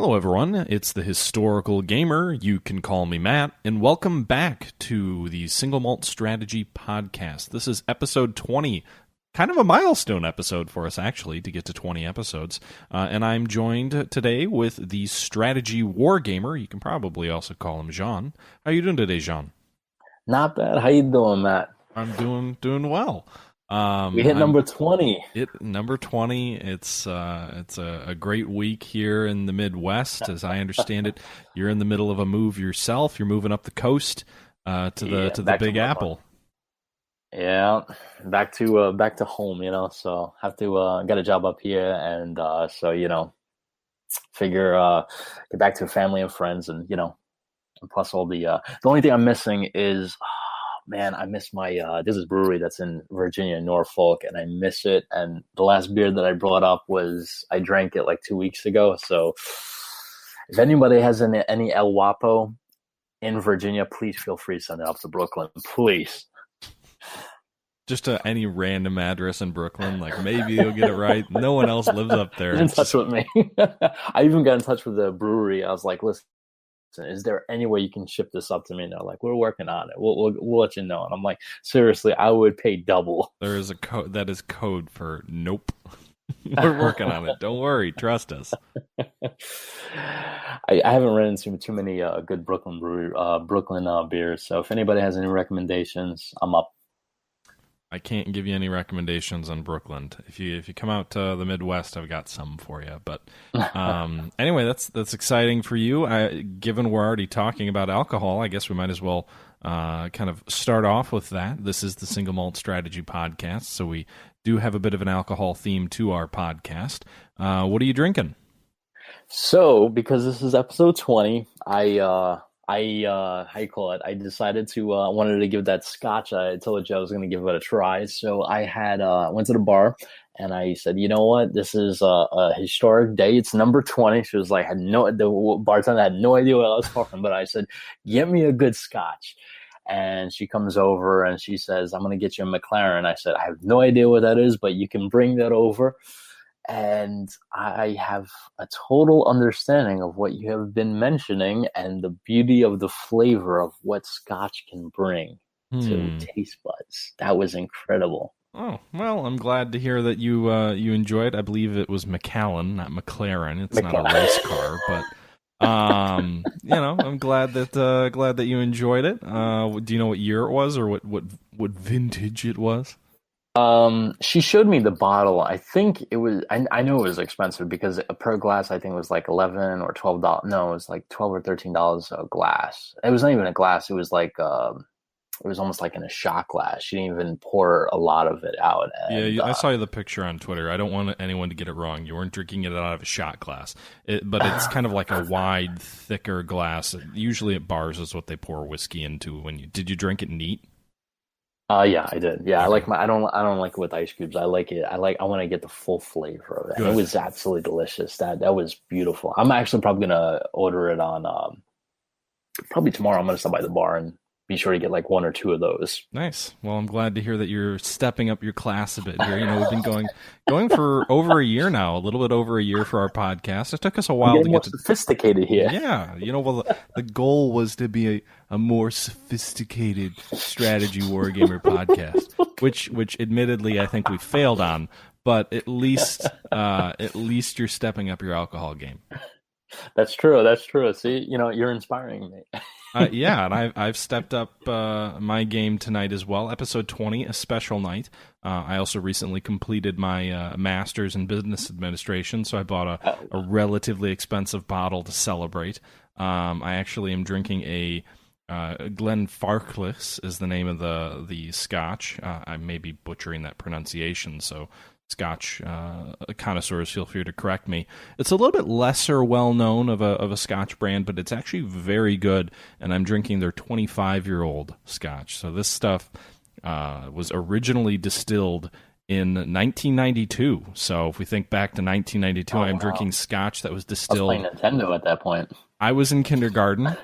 Hello, everyone. It's the Historical Gamer. You can call me Matt, and welcome back to the Single Malt Strategy Podcast. This is episode 20, kind of a milestone episode for us, actually, to get to 20 episodes. And I'm joined today with the Strategy Wargamer. You can probably also call him Jean. How are you doing today, Jean? Not bad. How you doing, Matt? I'm doing well. We hit number 20. Number 20. It's a great week here in the Midwest, as I understand it. You're in the middle of a move yourself. You're moving up the coast to the Big Apple. Yeah, back to home. So have to get a job up here, and figure get back to family and friends, and plus all the only thing I'm missing is. Man, I miss my there's this brewery that's in Virginia, Norfolk, and I miss it. And the last beer that I brought up I drank it like 2 weeks ago. So if anybody has any El Wapo in Virginia, please feel free to send it up to Brooklyn, please. Just any random address in Brooklyn, like maybe you'll get it right. No one else lives up there. Get in touch with me. I even got in touch with the brewery. I was like, listen, is there any way you can ship this up to me? And they're like, we're working on it. We'll let you know. And I'm like, seriously, I would pay double. There is a code that is code for nope. We're working on it. Don't worry. Trust us. I haven't run into too many good Brooklyn beers. So if anybody has any recommendations, I'm up. I can't give you any recommendations on Brooklyn. If you come out to the Midwest, I've got some for you. But anyway, that's exciting for you. Given we're already talking about alcohol, I guess we might as well kind of start off with that. This is the Single Malt Strategy Podcast, so we do have a bit of an alcohol theme to our podcast. What are you drinking? So, because this is episode 20, I decided to wanted to give that Scotch. I told you I was going to give it a try. So I went to the bar and I said, you know what? This is a historic day. It's number 20. She was like, the bartender had no idea what I was talking, but I said, get me a good Scotch. And she comes over and she says, I'm going to get you a Macallen. I said, I have no idea what that is, but you can bring that over. And I have a total understanding of what you have been mentioning and the beauty of the flavor of what Scotch can bring to taste buds. That was incredible. Oh, well, I'm glad to hear that you enjoyed. I believe it was Macallen, not McLaren. It's not a race car, but I'm glad that you enjoyed it. Do you know what year it was or what vintage it was? She showed me the bottle. I think it was, I know it was expensive because per glass, I think it was like $11 or $12. No, it was like $12 or $13 a glass. It was not even a glass. It was like, it was almost like in a shot glass. She didn't even pour a lot of it out. And, I saw the picture on Twitter. I don't want anyone to get it wrong. You weren't drinking it out of a shot glass, but it's kind of like a wide, thicker glass. Usually at bars is what they pour whiskey into. Did you drink it neat? Yeah, I did. Yeah, I don't like it with ice cubes. I like it. I want to get the full flavor of it. And it was absolutely delicious. That was beautiful. I'm actually probably gonna order it on probably tomorrow. I'm gonna stop by the bar and be sure to get like one or two of those. Nice. Well, I'm glad to hear that you're stepping up your class a bit here. We've been going for over a year now, a little bit over a year for our podcast. It took us a while to get sophisticated here. Yeah. Well, the goal was to be a more sophisticated Strategy Wargamer podcast, which admittedly I think we failed on, but at least you're stepping up your alcohol game. That's true. See, you're inspiring me. Yeah, and I've stepped up my game tonight as well. Episode 20, a special night. I also recently completed my master's in business administration, so I bought a relatively expensive bottle to celebrate. I actually am drinking a Glenfarclas is the name of the Scotch. I may be butchering that pronunciation, so Scotch connoisseurs, feel free to correct me. It's a little bit lesser well-known of a Scotch brand, but it's actually very good, and I'm drinking their 25-year-old Scotch. So this stuff was originally distilled in 1992. So if we think back to 1992, I'm drinking Scotch that was distilled. I was playing Nintendo at that point. I was in kindergarten.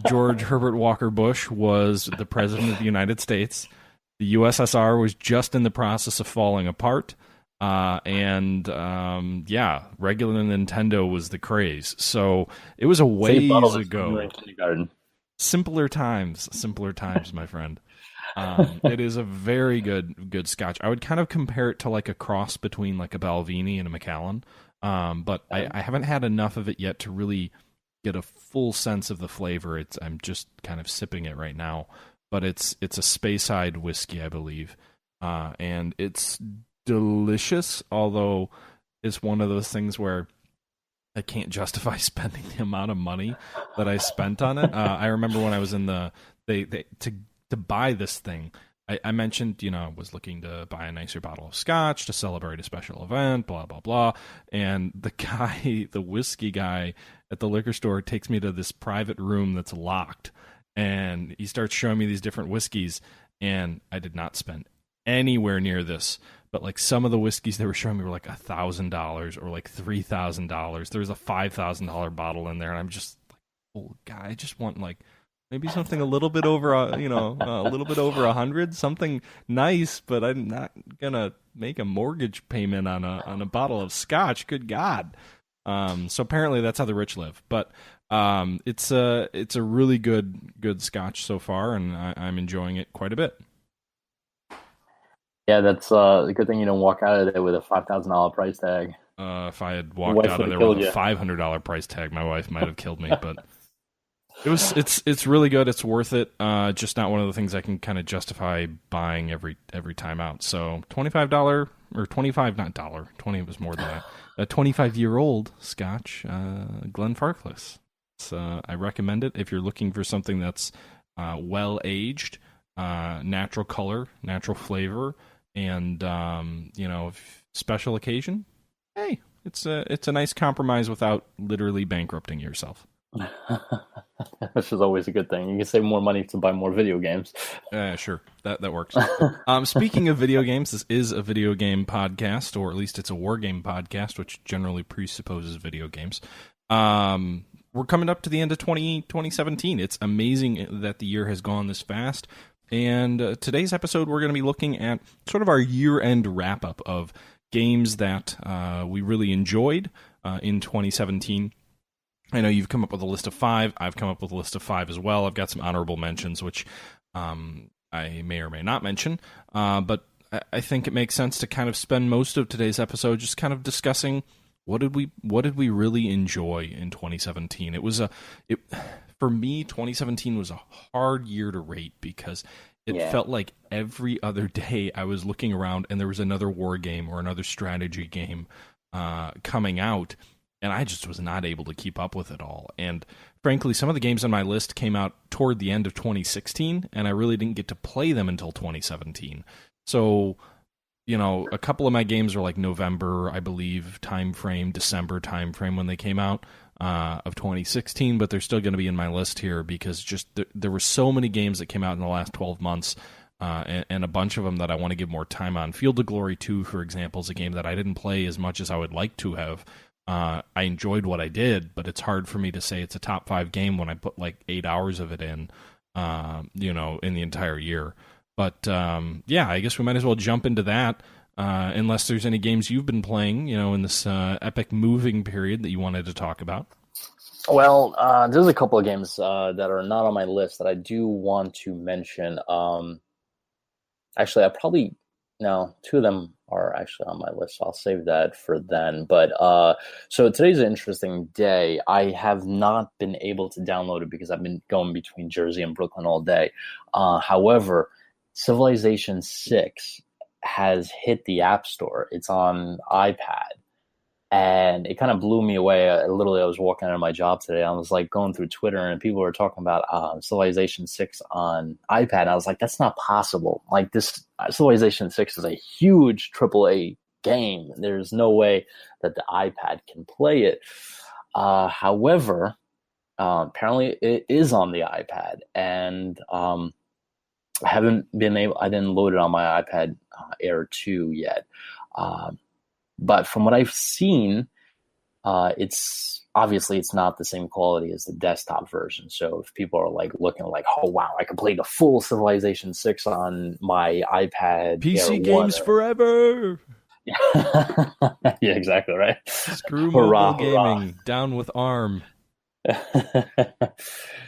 George Herbert Walker Bush was the president of the United States. The USSR was just in the process of falling apart. Yeah, regular Nintendo was the craze. So it was a Same bottle ways as when you were in ago. kindergarten. Simpler times, my friend. It is a very good Scotch. I would kind of compare it to like a cross between like a Balvenie and a Macallen. But I haven't had enough of it yet to really get a full sense of the flavor. I'm just kind of sipping it right now, but it's a Speyside whiskey, I believe, and it's delicious. Although it's one of those things where I can't justify spending the amount of money that I spent on it. I remember when I was in they to buy this thing. I mentioned, I was looking to buy a nicer bottle of scotch to celebrate a special event, blah, blah, blah. And the whiskey guy at the liquor store takes me to this private room that's locked. And he starts showing me these different whiskeys. And I did not spend anywhere near this. But like some of the whiskeys they were showing me were like $1,000 or like $3,000. There was a $5,000 bottle in there. And I'm just like, oh, God, I just want like maybe something a little bit over, a little bit over 100, something nice, but I'm not gonna make a mortgage payment on a bottle of scotch. Good God! So apparently that's how the rich live. But it's a really good scotch so far, and I'm enjoying it quite a bit. Yeah, that's a good thing you don't walk out of there with a $5,000 price tag. If I had Your walked wife out would of have there with killed a you. $500 price tag, my wife might have killed me. But it's really good. It's worth it. Just not one of the things I can kind of justify buying every time out. So $25 or 25, not dollar. 20 was more than that. A 25-year-old Scotch, Glenfarclas. I recommend it if you're looking for something that's well aged, natural color, natural flavor, and special occasion. Hey, it's a nice compromise without literally bankrupting yourself. Which is always a good thing. You can save more money to buy more video games. Sure, that works. Speaking of video games, this is a video game podcast, or at least it's a war game podcast, which generally presupposes video games. We're coming up to the end of 2017. It's amazing that the year has gone this fast. And today's episode, we're going to be looking at sort of our year-end wrap-up of games that we really enjoyed in 2017. I know you've come up with a list of 5. I've come up with a list of 5 as well. I've got some honorable mentions, which I may or may not mention. But I think it makes sense to kind of spend most of today's episode just kind of discussing what did we really enjoy in 2017. For me, 2017 was a hard year to rate because it felt like every other day I was looking around and there was another war game or another strategy game coming out. And I just was not able to keep up with it all. And frankly, some of the games on my list came out toward the end of 2016, and I really didn't get to play them until 2017. So, a couple of my games are like November, I believe, December timeframe when they came out of 2016, but they're still going to be in my list here because just there were so many games that came out in the last 12 months, and a bunch of them that I want to give more time on. Field of Glory 2, for example, is a game that I didn't play as much as I would like to have. I enjoyed what I did, but it's hard for me to say it's a top 5 game when I put like 8 hours of it in the entire year. But I guess we might as well jump into that, unless there's any games you've been playing, in this epic moving period that you wanted to talk about. Well, there's a couple of games that are not on my list that I do want to mention. Actually, no, 2 of them are actually on my list, so I'll save that for then. But so today's an interesting day. I have not been able to download it because I've been going between Jersey and Brooklyn all day. However, Civilization 6 has hit the App Store. It's on iPad. And it kind of blew me away. Literally, I was walking out of my job today. I was like going through Twitter, and people were talking about Civilization 6 on iPad. And I was like, that's not possible. Like, this Civilization 6 is a huge AAA game. There's no way that the iPad can play it. However, apparently it is on the iPad, and I didn't load it on my iPad Air 2 yet. But from what I've seen, it's not the same quality as the desktop version. So if people are like looking like, oh wow, I can play the full Civilization 6 on my iPad PC Air games 1 forever. Yeah, exactly right. Screw Hurrah, mobile hurrah. gaming. Down with ARM.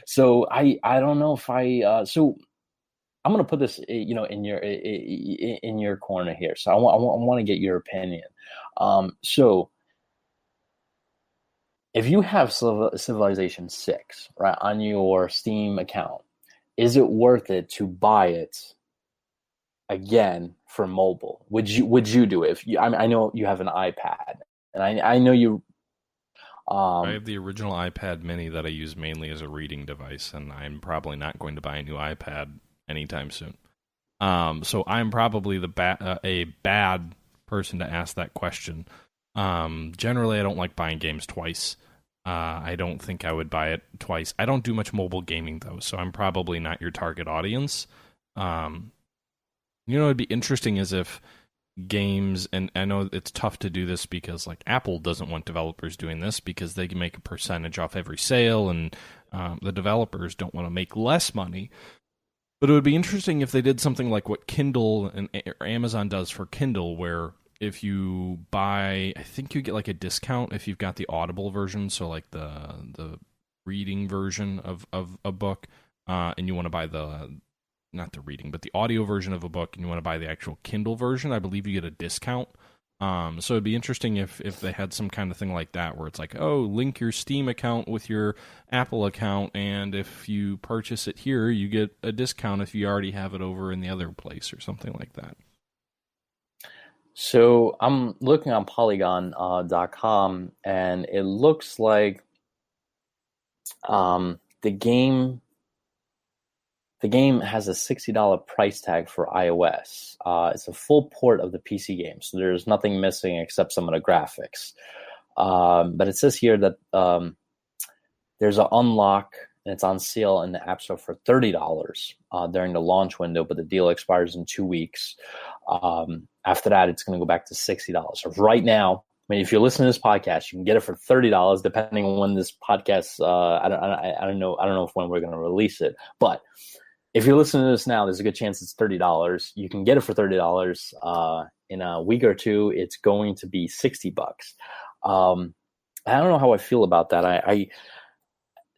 So I don't know if so I'm gonna put this in your corner here. So I want to get your opinion. So if you have Civilization 6 right on your Steam account, is it worth it to buy it again for mobile? Would you do it? If you, I know you have an iPad, and I know you. I Um, have the original iPad mini that I use mainly as a reading device, and I'm probably not going to buy a new iPad anytime soon. So I'm probably a bad person to ask that question. Generally, I don't like buying games twice. I don't think I would buy it twice. I don't do much mobile gaming though, so I'm probably not your target audience. Um, it'd be interesting is if games, and I know it's tough to do this because like Apple doesn't want developers doing this because they can make a percentage off every sale, and the developers don't want to make less money. But it would be interesting if they did something like what Kindle and or Amazon does for Kindle, where if you buy, I think you get like a discount if you've got the Audible version, so like the reading version of a book, and you want to buy the not the reading, but the audio version of a book, and you want to buy the actual Kindle version, I believe you get a discount. So it'd be interesting if they had some kind of thing like that where it's like, oh, link your Steam account with your Apple account, and if you purchase it here, you get a discount if you already have it over in the other place or something like that. so I'm looking on Polygon.com, and it looks like um, the game the game has a $60 price tag for iOS. It's a full port of the PC game, so there's nothing missing except some of the graphics. But it says here that there's an unlock, and it's on sale in the App Store for $30 during the launch window, but the deal expires in 2 weeks. After that, it's going to go back to $60. So right now, I mean, if you're listening to this podcast, you can get it for $30, depending on when this podcast. I don't know if when we're going to release it, but if you're listening to this now, there's a good chance it's $30. You can get it for $30. In a week or two, it's going to be $60. I don't know how I feel about that.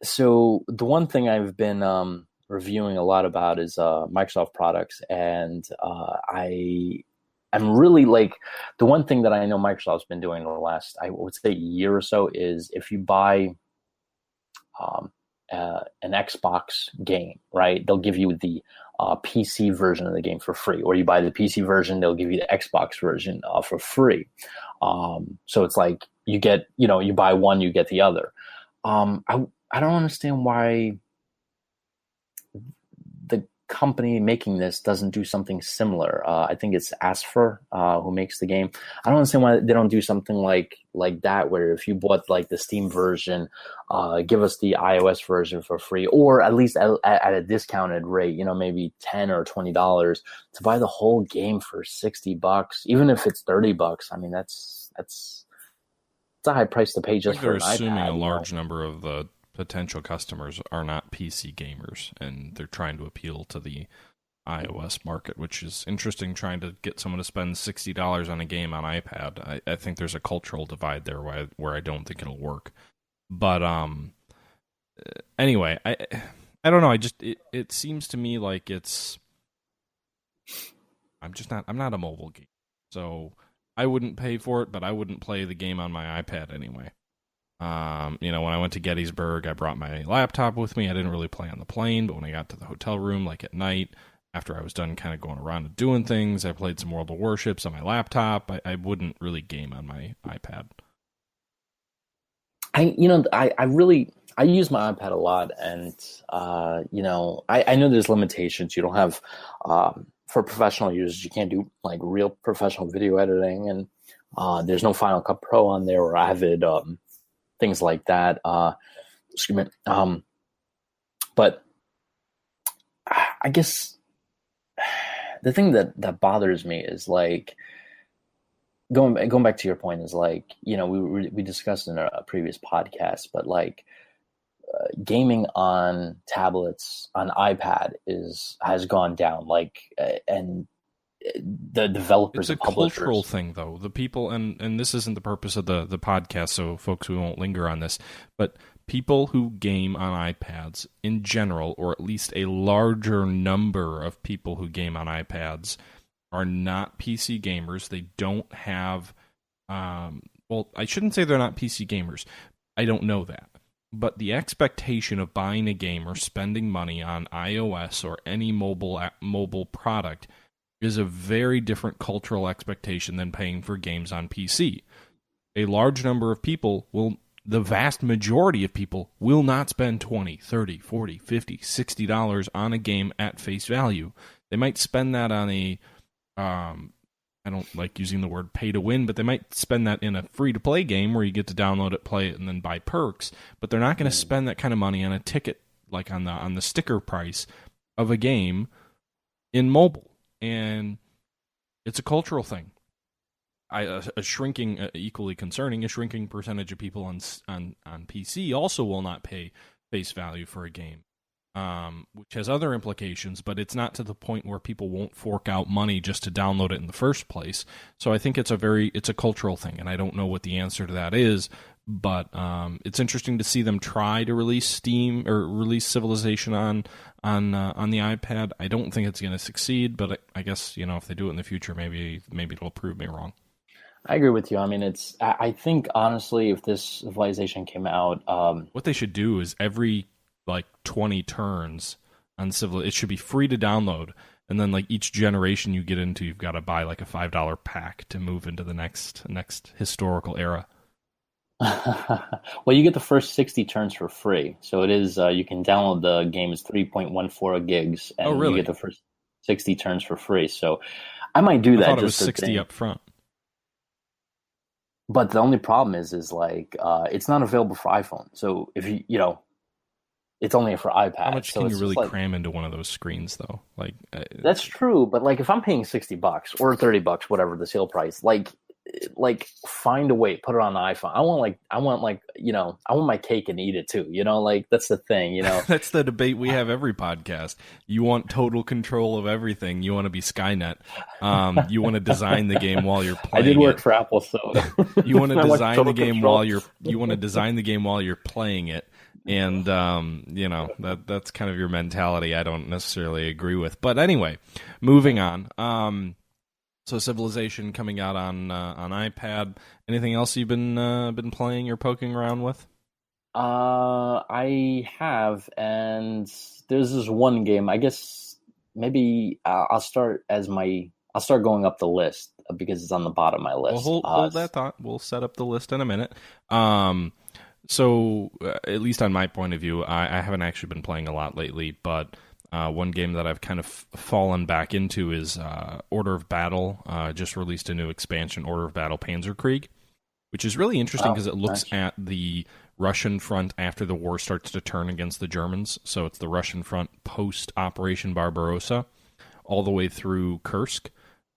So the one thing I've been reviewing a lot about is Microsoft products, and I'm really like, the one thing that I know Microsoft's been doing in the last, I would say, year or so is if you buy an Xbox game, right, they'll give you the PC version of the game for free, or you buy the PC version, they'll give you the Xbox version for free. So it's like you get, you buy one, you get the other. I don't understand why the company making this doesn't do something similar. I think it's Asfer who makes the game. I don't understand why they don't do something like that, where if you bought like the Steam version, give us the iOS version for free, or at least at a discounted rate, maybe $10 or $20 to buy the whole game for $60, even if it's $30. I mean, that's a high price to pay just for They're an assuming iPad. a large number of the potential customers are not PC gamers, and they're trying to appeal to the iOS market, which is interesting. Trying to get someone to spend $60 on a game on iPad, I think there's a cultural divide there where I don't think it'll work. But anyway, I don't know. It seems to me like I'm not a mobile game, so I wouldn't pay for it, but I wouldn't play the game on my iPad anyway. When I went to Gettysburg, I brought my laptop with me. I didn't really play on the plane, but when I got to the hotel room, like at night, after I was done kind of going around and doing things, I played some World of Warships on my laptop. I wouldn't really game on my iPad. I use my iPad a lot, and I know there's limitations. You don't have for professional users, you can't do like real professional video editing, and there's no Final Cut Pro on there or Avid, things like that. Excuse me. But I guess the thing that bothers me is like going back to your point is like, we discussed in a previous podcast, but like gaming on tablets, on iPad has gone down, like, and the developers It's and a cultural publishers. thing, though. The people, and this isn't the purpose of the podcast, so folks, we won't linger on this, but people who game on iPads in general, or at least a larger number of people who game on iPads, are not PC gamers. They don't have, well, I shouldn't say they're not PC gamers. I don't know that. But the expectation of buying a game or spending money on iOS or any mobile product is a very different cultural expectation than paying for games on PC. A large number of people the vast majority of people will not spend $20, $30, $40, $50, $60 on a game at face value. They might spend that on I don't like using the word pay to win, but they might spend that in a free-to-play game where you get to download it, play it, and then buy perks, but they're not going to spend that kind of money on a ticket, like on the sticker price of a game in mobile. And it's a cultural thing. A shrinking, equally concerning, a shrinking percentage of people on PC also will not pay face value for a game, which has other implications, but it's not to the point where people won't fork out money just to download it in the first place. So I think it's a cultural thing, and I don't know what the answer to that is, but it's interesting to see them try to release Steam or release Civilization on the iPad. I don't think it's going to succeed, but I guess if they do it in the future, maybe it'll prove me wrong. I agree with you. I mean, I think honestly, if this Civilization came out, what they should do is every 20 turns on it should be free to download, and then each generation you get into, you've got to buy a $5 pack to move into the next historical era. well, you get the first 60 turns for free. So it is, you can download the game as 3.14 gigs, and really? you get the first 60 turns for free. So I might do that. I thought it was 60 up front. But the only problem is it's not available for iPhone. So if it's only for iPad. How much can you really cram into one of those screens, though? That's true, but if I'm paying $60 or $30, whatever the sale price, find a way, put it on the iPhone. I want my cake and eat it too. That's the thing. That's the debate we have every podcast. You want total control of everything. You want to be Skynet. You want to design the game while you're playing. I did work for Apple, so you want to design the game while you're playing it. And that's kind of your mentality. I don't necessarily agree with, but anyway, moving on. So Civilization coming out on iPad. Anything else you've been playing or poking around with? I have, and there's this one game. I guess maybe I'll start going up the list because it's on the bottom of my list. Well, hold that thought. We'll set up the list in a minute. So, at least on my point of view, I haven't actually been playing a lot lately, but one game that I've kind of fallen back into is Order of Battle. Just released a new expansion, Order of Battle Panzerkrieg, which is really interesting because it looks at the Russian front after the war starts to turn against the Germans. So it's the Russian front post-Operation Barbarossa, all the way through Kursk.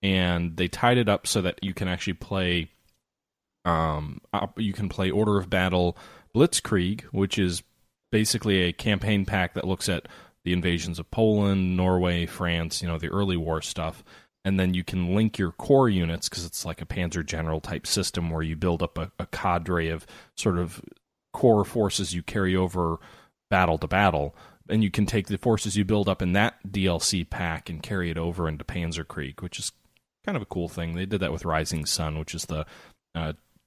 And they tied it up so that you can actually play Order of Battle Blitzkrieg, which is basically a campaign pack that looks at the invasions of Poland, Norway, France, the early war stuff. And then you can link your core units, because it's like a Panzer General type system where you build up a cadre of sort of core forces you carry over battle to battle. And you can take the forces you build up in that DLC pack and carry it over into Panzerkrieg, which is kind of a cool thing. They did that with Rising Sun, which is the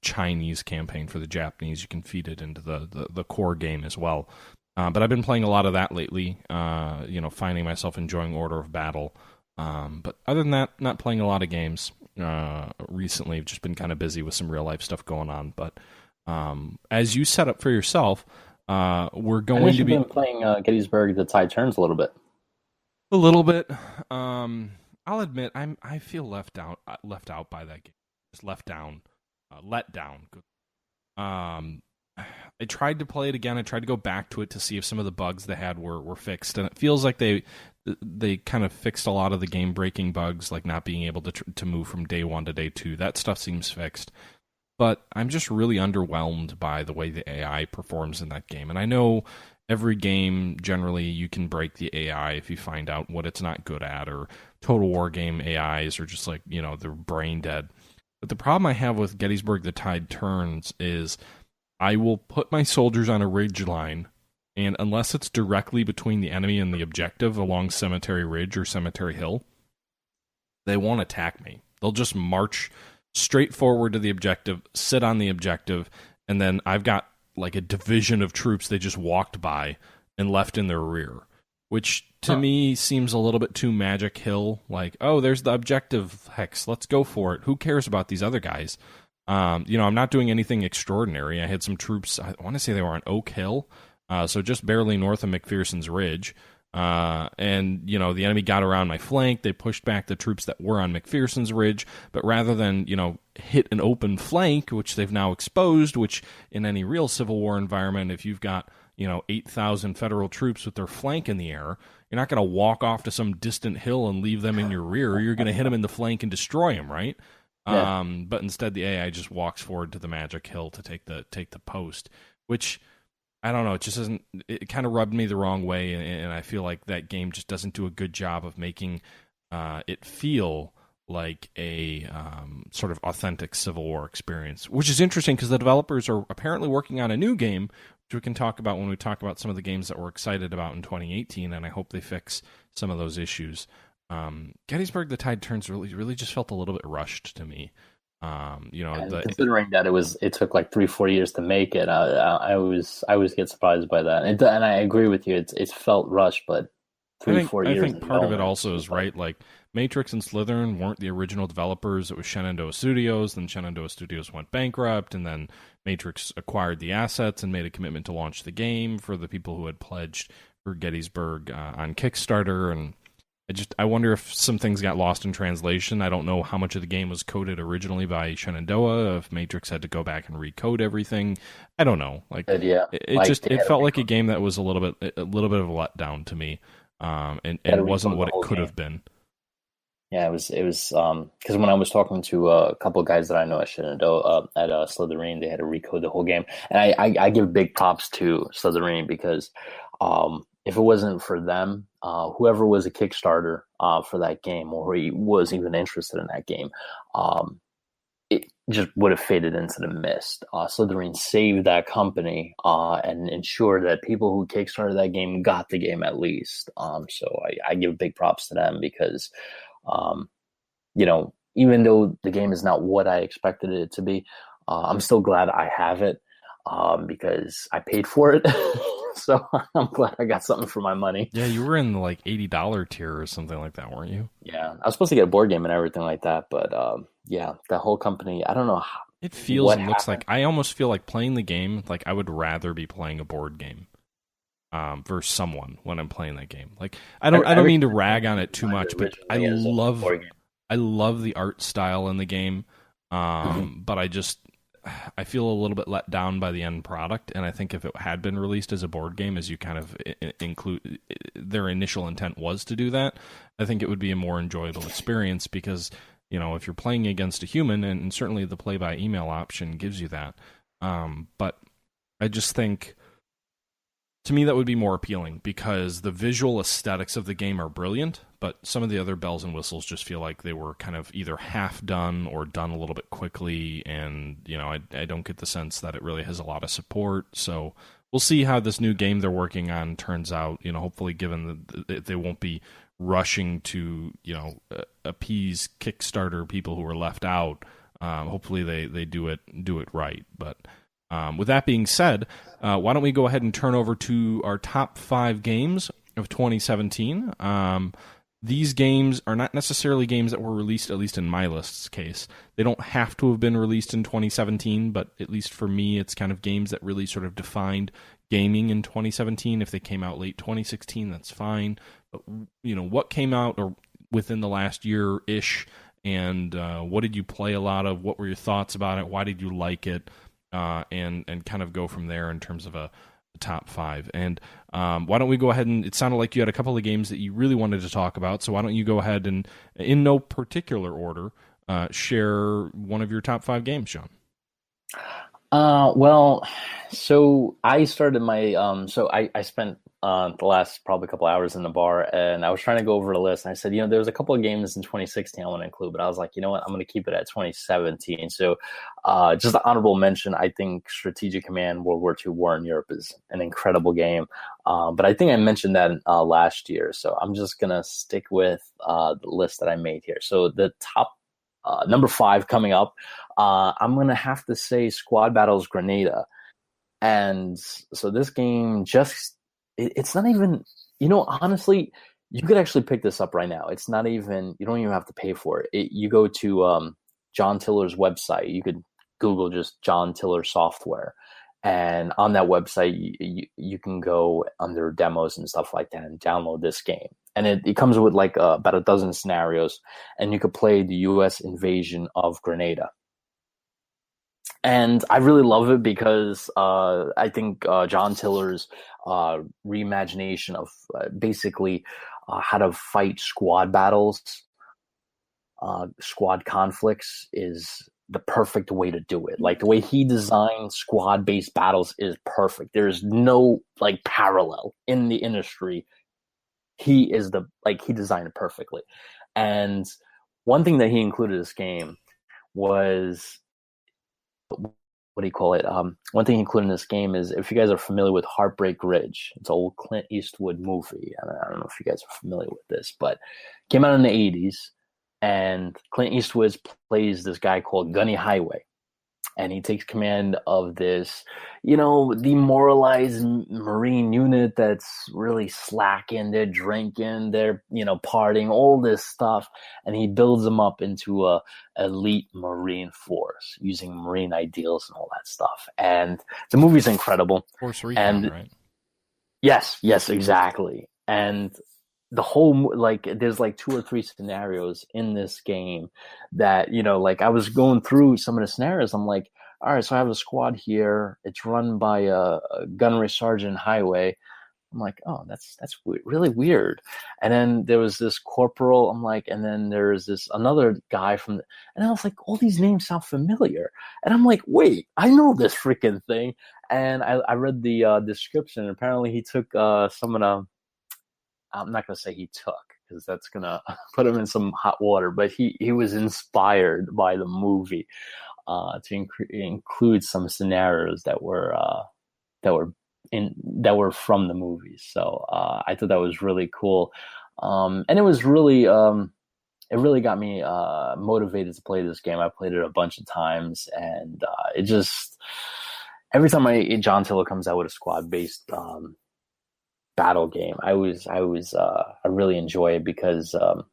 Chinese campaign for the Japanese. You can feed it into the core game as well. But I've been playing a lot of that lately, finding myself enjoying Order of Battle. But other than that, not playing a lot of games recently. I've just been kind of busy with some real-life stuff going on. But as you set up for yourself, we're going to be playing Gettysburg: The Tide Turns a little bit. A little bit. I'll admit I feel left out by that game. Just let down. I tried to play it again. I tried to go back to it to see if some of the bugs they had were fixed, and it feels like they kind of fixed a lot of the game-breaking bugs, like not being able to move from day 1 to day 2. That stuff seems fixed. But I'm just really underwhelmed by the way the AI performs in that game. And I know every game, generally, you can break the AI if you find out what it's not good at or Total Wargame AIs are just like, they're brain dead. But the problem I have with Gettysburg the Tide Turns is I will put my soldiers on a ridge line, and unless it's directly between the enemy and the objective along Cemetery Ridge or Cemetery Hill, they won't attack me. They'll just march straight forward to the objective, sit on the objective, and then I've got like a division of troops they just walked by and left in their rear, which to me seems a little bit too Magic Hill. Like, oh, there's the objective hex. Let's go for it. Who cares about these other guys? I'm not doing anything extraordinary. I had some troops, I want to say they were on Oak Hill, so just barely north of McPherson's Ridge. And the enemy got around my flank. They pushed back the troops that were on McPherson's Ridge, but rather than, hit an open flank, which they've now exposed, which in any real Civil War environment, if you've got, 8,000 federal troops with their flank in the air, you're not going to walk off to some distant hill and leave them in your rear. You're going to hit them in the flank and destroy them, right? Yeah. But instead the AI just walks forward to the Magic Hill to take the post, which I don't know. It just doesn't. It kind of rubbed me the wrong way, and I feel like that game just doesn't do a good job of making it feel like a sort of authentic Civil War experience. Which is interesting because the developers are apparently working on a new game, which we can talk about when we talk about some of the games that we're excited about in 2018, and I hope they fix some of those issues. Gettysburg: The Tide Turns really just felt a little bit rushed to me. Considering that it took like 3-4 years to make it, I always get surprised by that, and I agree with you. It's felt rushed, but 3-4 years. I think part of it also is right. Like Matrix and Slytherin weren't the original developers. It was Shenandoah Studios. Then Shenandoah Studios went bankrupt, and then Matrix acquired the assets and made a commitment to launch the game for the people who had pledged for Gettysburg on Kickstarter. And I wonder if some things got lost in translation. I don't know how much of the game was coded originally by Shenandoah, if Matrix had to go back and recode everything. I don't know. It felt like a game that was a little bit of a letdown to me, and wasn't what it could have been. Yeah, it was because when I was talking to a couple of guys that I know at Shenandoah at Slytherin, they had to recode the whole game, and I give big props to Slytherin because if it wasn't for them, whoever was a Kickstarter for that game, or he was even interested in that game, it just would have faded into the mist. Slytherin saved that company and ensured that people who Kickstarted that game got the game at least. So I give big props to them because, even though the game is not what I expected it to be, I'm still glad I have it because I paid for it. So I'm glad I got something for my money. Yeah, you were in the like $80 tier or something like that, weren't you? Yeah, I was supposed to get a board game and everything like that, but that whole company, I don't know how it feels and looks like. I almost feel like playing the game, like I would rather be playing a board game versus someone when I'm playing that game. Like I don't mean to rag on it too much, but I love the art style in the game, but I feel a little bit let down by the end product, and I think if it had been released as a board game, as you kind of include, their initial intent was to do that, I think it would be a more enjoyable experience because, if you're playing against a human, and certainly the play-by-email option gives you that, but I just think, to me, that would be more appealing because the visual aesthetics of the game are brilliant, but some of the other bells and whistles just feel like they were kind of either half done or done a little bit quickly, and I don't get the sense that it really has a lot of support. So we'll see how this new game they're working on turns out. Hopefully, given that they won't be rushing to appease Kickstarter people who are left out. Hopefully, they do it right, but. With that being said, why don't we go ahead and turn over to our top 5 games of 2017. These games are not necessarily games that were released, at least in my list's case. They don't have to have been released in 2017, but at least for me, it's kind of games that really sort of defined gaming in 2017. If they came out late 2016, that's fine. But, what came out or within the last year-ish, and what did you play a lot of? What were your thoughts about it? Why did you like it? And kind of go from there in terms of a top 5. And why don't we go ahead and, it sounded like you had a couple of games that you really wanted to talk about, so why don't you go ahead and, in no particular order, share one of your top 5 games, Sean? Well, so I started my I spent the last probably couple hours in the bar, and I was trying to go over the list, and I said, there was a couple of games in 2016 I want to include, but I was like, you know what, I'm going to keep it at 2017. So, just an honorable mention, I think Strategic Command World War II War in Europe is an incredible game. But I think I mentioned that last year, so I'm just gonna stick with the list that I made here. So the top number 5 coming up. I'm going to have to say Squad Battles Grenada. And so this game it's not even, honestly, you could actually pick this up right now. It's not even, you don't even have to pay for it. You go to John Tiller's website. You could Google just John Tiller software. And on that website, you can go under demos and stuff like that and download this game. And it comes with like about a dozen scenarios, and you could play the U.S. invasion of Grenada. And I really love it because I think John Tiller's reimagination of basically how to fight squad battles, squad conflicts is the perfect way to do it. Like the way he designed squad-based battles is perfect. There's no like parallel in the industry. He designed it perfectly. And one thing that he included in this game was, what do you call it? One thing he included in this game is, if you guys are familiar with Heartbreak Ridge, it's an old Clint Eastwood movie. I don't know if you guys are familiar with this, but it came out in the 80s, and Clint Eastwood plays this guy called Gunny Highway. And he takes command of this, demoralized Marine unit that's really slacking. They're drinking, they're, partying, all this stuff. And he builds them up into a elite Marine force using Marine ideals and all that stuff. And the movie's incredible. Force Recon, right? Yes, exactly. And the whole, there's 2 or 3 scenarios in this game that, I was going through some of the scenarios. I'm like, all right, so I have a squad here. It's run by a gunnery sergeant highway. I'm like, oh, that's really weird. And then there was this corporal. I'm like, and then there's this another guy and I was like, all these names sound familiar. And I'm like, wait, I know this freaking thing. And I read the description. Apparently he took some of the, I'm not going to say he took, because that's going to put him in some hot water, but he was inspired by the movie to include some scenarios that were from the movie. So I thought that was really cool. And it was really, it really got me motivated to play this game. I played it a bunch of times, and it just, every time John Tiller comes out with a squad-based battle game, I really enjoy it because the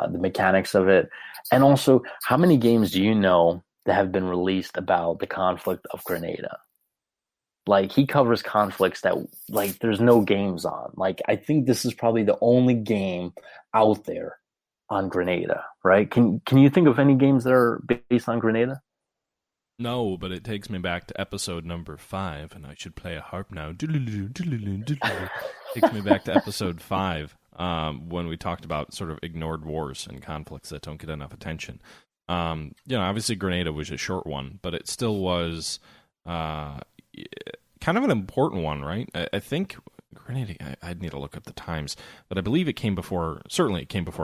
mechanics of it, and also how many games do you know that have been released about the conflict of Grenada? Like, he covers conflicts that there's no games on. Like, I think this is probably the only game out there on Grenada, right? Can you think of any games that are based on Grenada? No, but it takes me back to episode number 5, and I should play a harp now. Takes me back to episode 5, when we talked about sort of ignored wars and conflicts that don't get enough attention. Obviously Grenada was a short one, but it still was kind of an important one, right? I think Grenada, I'd need to look up the times, but I believe it came before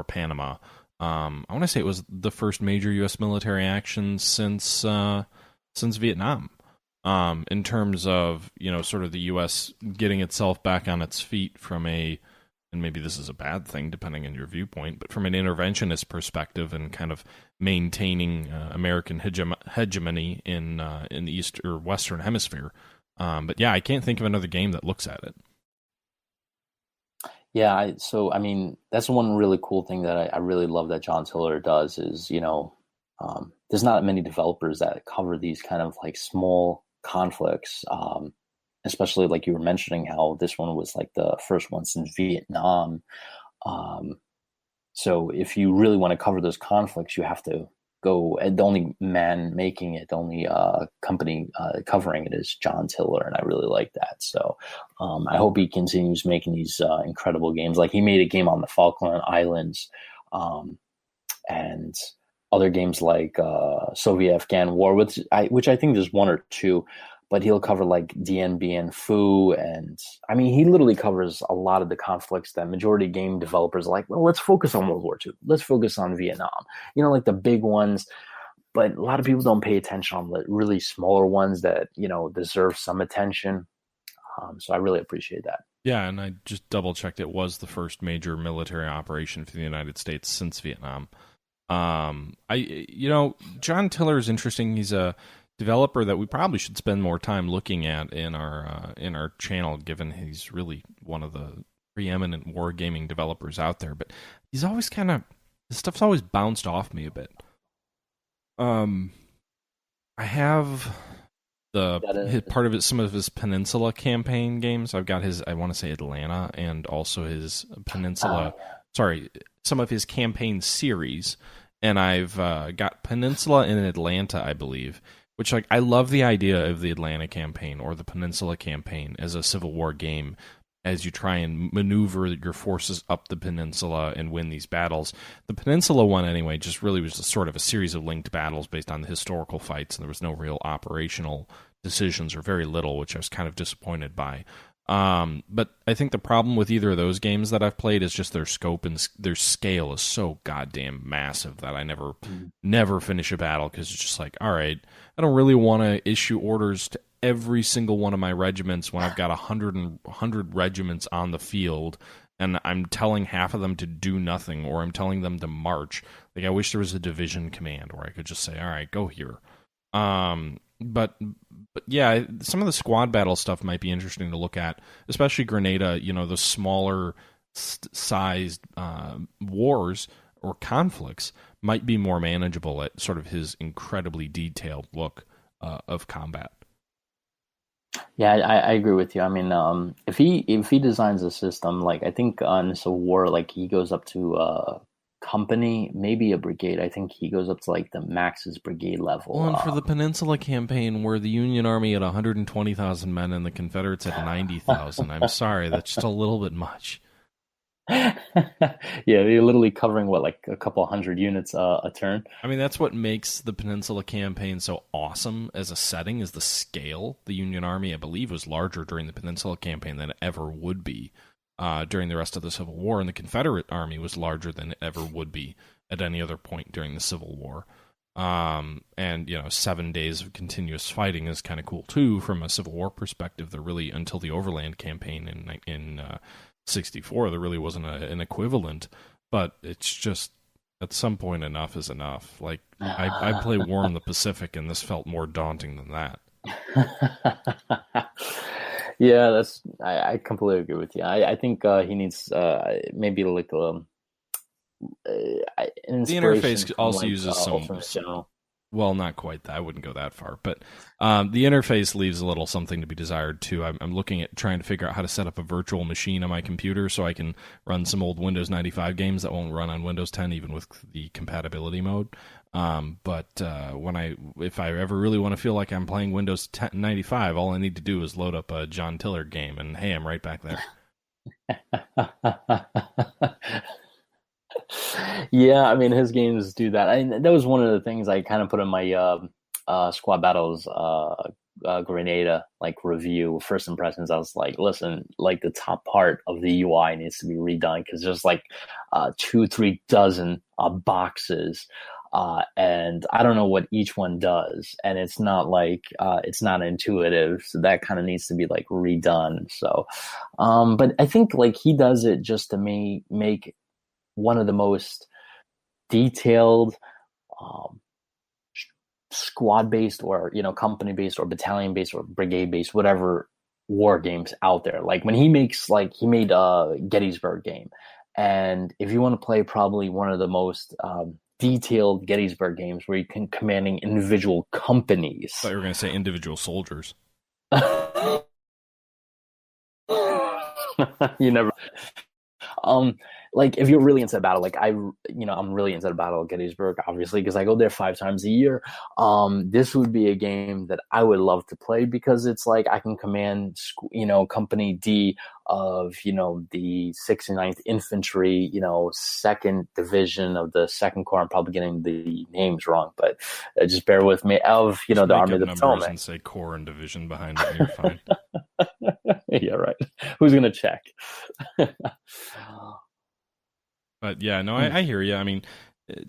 Panama. I want to say it was the first major U.S. military action since Vietnam, in terms of, sort of the U.S. getting itself back on its feet from and maybe this is a bad thing depending on your viewpoint, but from an interventionist perspective and kind of maintaining American hegemony in the East or Western Hemisphere. But yeah, I can't think of another game that looks at it. Yeah, that's one really cool thing that I really love that John Tiller does is, there's not many developers that cover these kind of small conflicts, especially like you were mentioning how this one was the first one since Vietnam. So if you really want to cover those conflicts, you have to go, and the only man making it, the only company covering it is John Tiller, and I really like that. So I hope he continues making these incredible games. Like, he made a game on the Falkland Islands, and other games like Soviet-Afghan War, which I think there's one or two, but he'll cover like Dien Bien Phu, and I mean he literally covers a lot of the conflicts that majority game developers are like, well, let's focus on World War II, let's focus on Vietnam, like the big ones. But a lot of people don't pay attention on the really smaller ones that deserve some attention. So I really appreciate that. Yeah, and I just double checked. It was the first major military operation for the United States since Vietnam. John Tiller is interesting. He's a developer that we probably should spend more time looking at in our channel, given he's really one of the preeminent wargaming developers out there. But he's always his stuff's always bounced off me a bit. I have part of it, some of his Peninsula campaign games. I've got his, I want to say Atlanta, and also his Peninsula. Sorry, some of his campaign series, and I've got Peninsula and Atlanta, I believe. Which, like, I love the idea of the Atlanta campaign or the Peninsula campaign as a Civil War game, as you try and maneuver your forces up the peninsula and win these battles. The Peninsula one, anyway, just really was sort of a series of linked battles based on the historical fights, and there was no real operational decisions, or very little, which I was kind of disappointed by. But I think the problem with either of those games that I've played is just their scope and their scale is so goddamn massive that I never finish a battle, because it's just like, all right, I don't really want to issue orders to every single one of my regiments when I've got 100 regiments on the field, and I'm telling half of them to do nothing, or I'm telling them to march. Like, I wish there was a division command where I could just say, all right, go here. But yeah, some of the squad battle stuff might be interesting to look at, especially Grenada, the smaller sized wars or conflicts might be more manageable at sort of his incredibly detailed look of combat. Yeah, I agree with you. I mean, if he designs a system, like I think on Civil War, like he goes up to company, maybe a brigade. I think he goes up to like the Max's brigade level. Well, and for the Peninsula campaign, where the Union Army had 120,000 men and the Confederates had 90,000, I'm sorry, that's just a little bit much. Yeah, they're literally covering like a couple hundred units a turn. I mean, that's what makes the Peninsula campaign so awesome as a setting, is the scale. The Union Army, I believe, was larger during the Peninsula campaign than it ever would be during the rest of the Civil War, and the Confederate Army was larger than it ever would be at any other point during the Civil War. And 7 days of continuous fighting is kind of cool too from a Civil War perspective. There really, until the Overland campaign in 64, there really wasn't an equivalent, but it's just at some point enough is enough. Like, I play War in the Pacific, and this felt more daunting than that. Yeah, I completely agree with you. I think he needs maybe like the interface also uses some. Well, not quite that. I wouldn't go that far, but the interface leaves a little something to be desired too. I'm looking at trying to figure out how to set up a virtual machine on my computer so I can run some old Windows 95 games that won't run on Windows 10, even with the compatibility mode. But if I ever really want to feel like I'm playing Windows 10, 95, all I need to do is load up a John Tiller game, and hey, I'm right back there. Yeah, I mean, his games do that. That was one of the things I kind of put in my Squad Battles Grenada like review. First impressions, I was like, listen, like the top part of the UI needs to be redone, because there's like 2-3 dozen boxes, and I don't know what each one does, and it's not like it's not intuitive, so that kind of needs to be like redone. So, but I think like he does it just to make one of the most detailed squad-based, or company-based, or battalion-based, or brigade-based, whatever war games out there. Like when he made Gettysburg game, and if you want to play probably one of the most detailed Gettysburg games, where you can commanding individual companies. I thought you were going to say individual soldiers. You never. like if you're really into the battle, like I'm really into the Battle of Gettysburg, obviously, because I go there 5 times a year. This would be a game that I would love to play because it's like I can command, Company D of, the 69th Infantry, 2nd Division of the 2nd Corps. I'm probably getting the names wrong, but just bear with me. Of, the Army of the Potomac. And say Corps and Division behind it, and you're fine. Yeah, right. Who's going to check? But yeah, no, I hear you. I mean,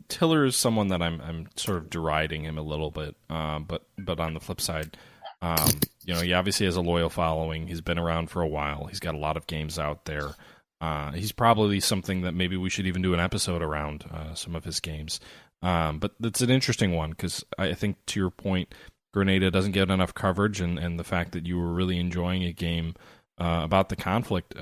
Tiller is someone that I'm sort of deriding him a little bit, but on the flip side, he obviously has a loyal following. He's been around for a while. He's got a lot of games out there. He's probably something that maybe we should even do an episode around some of his games. But it's an interesting one because I think, to your point, Grenada doesn't get enough coverage, and the fact that you were really enjoying a game about the conflict,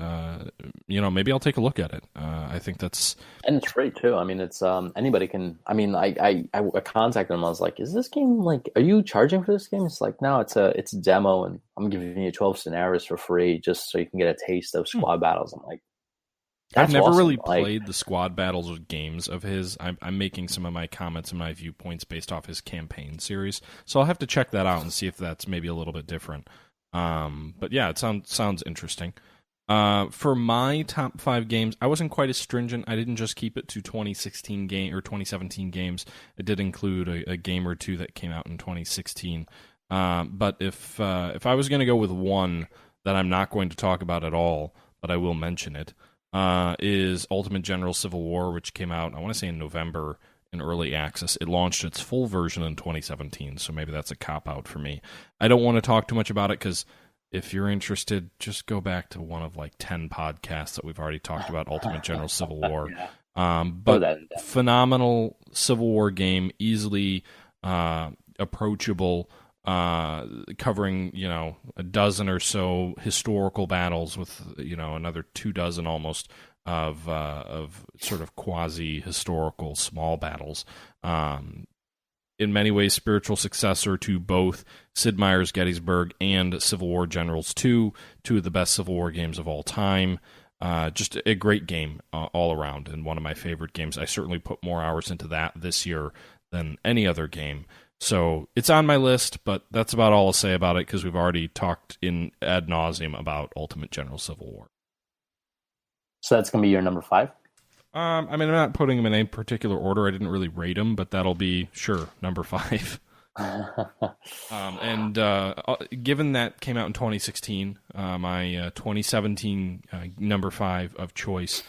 maybe I'll take a look at it. I think that's... And it's free, too. I mean, it's anybody can... I mean, I contacted them. I was like, is this game, like, are you charging for this game? It's like, no, it's a demo, and I'm giving you 12 scenarios for free just so you can get a taste of squad battles. I'm like, I've never really played the squad battles or games of his. I'm making some of my comments and my viewpoints based off his campaign series, so I'll have to check that out and see if that's maybe a little bit different. But yeah, it sounds interesting. For my top 5 games, I wasn't quite as stringent. I didn't just keep it to 2016 game or 2017 games. It did include a game or two that came out in 2016. But if I was going to go with one that I'm not going to talk about at all, but I will mention it, is Ultimate General Civil War, which came out, I want to say, in November in early access. It launched its full version in 2017, so maybe that's a cop-out for me. I don't want to talk too much about it, because if you're interested, just go back to one of like 10 podcasts that we've already talked about Ultimate General Civil War. But phenomenal Civil War game, easily approachable, covering, a dozen or so historical battles with, another 24 almost of sort of quasi-historical small battles. In many ways, spiritual successor to both Sid Meier's Gettysburg and Civil War Generals 2, two of the best Civil War games of all time. Just a great game all around, and one of my favorite games. I certainly put more hours into that this year than any other game. So it's on my list, but that's about all I'll say about it, because we've already talked in ad nauseum about Ultimate General Civil War. So that's going to be your number 5? I'm not putting them in any particular order. I didn't really rate them, but that'll be, sure, number 5. Given that came out in 2016, my 2017 number 5 of choice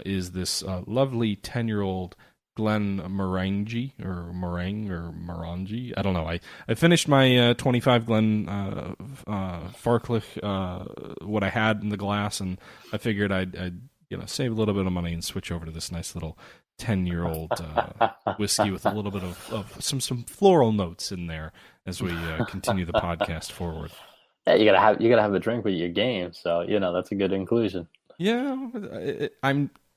is this lovely 10-year-old Glen Morangi, or Morangi. I don't know. I finished my 25 Glen Farclich, what I had in the glass, and I figured I'd save a little bit of money and switch over to this nice little 10-year-old whiskey with a little bit of some floral notes in there as we continue the podcast forward. Yeah, you gotta have a drink with your game, so that's a good inclusion. Yeah,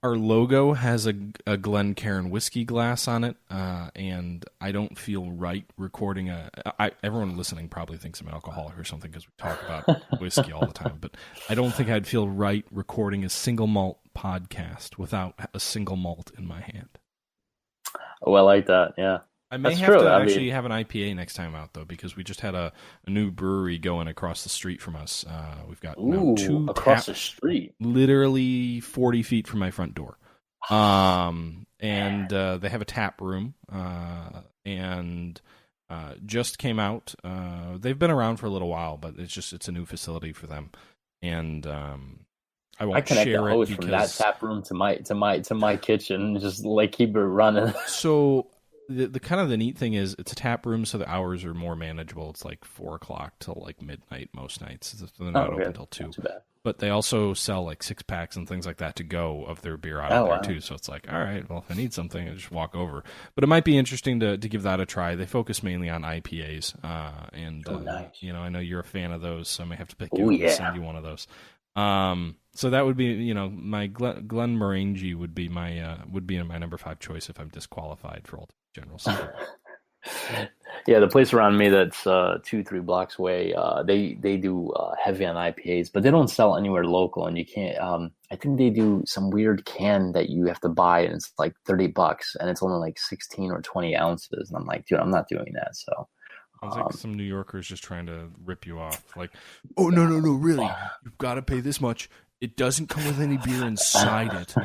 our logo has a Glencairn whiskey glass on it, and I don't feel right recording everyone listening probably thinks I'm an alcoholic or something because we talk about whiskey all the time, but I don't think I'd feel right recording a single malt podcast without a single malt in my hand. Oh, I like that, yeah. I may have to actually have an IPA next time out, though, because we just had a new brewery going across the street from us. We've got two across the street, literally 40 feet from my front door. And they have a tap room, and just came out. They've been around for a little while, but it's a new facility for them. And I won't share it. I connect the hose from that tap room to my kitchen, and just like keep it running. So. The kind of the neat thing is it's a tap room, so the hours are more manageable. It's like 4:00 till like midnight most nights. They're not open until 2. But they also sell like 6-packs and things like that to go of their beer out of there too. So it's like, all right, well, if I need something, I just walk over. But it might be interesting to give that a try. They focus mainly on IPAs, nice. I know you're a fan of those, so I may have to pick you up and send you one of those. So that would be, my Glen Morangi would be my number 5 choice if I'm disqualified for Ultimate General Civil War. Yeah, the place around me that's 2, 3 blocks away, they do heavy on IPAs, but they don't sell anywhere local, and you can't. I think they do some weird can that you have to buy, and it's like $30, and it's only like 16 or 20 ounces, and I'm like, dude, I'm not doing that. So Sounds like some New Yorkers just trying to rip you off. Like, oh, no, no, no, really? You've got to pay this much. It doesn't come with any beer inside it,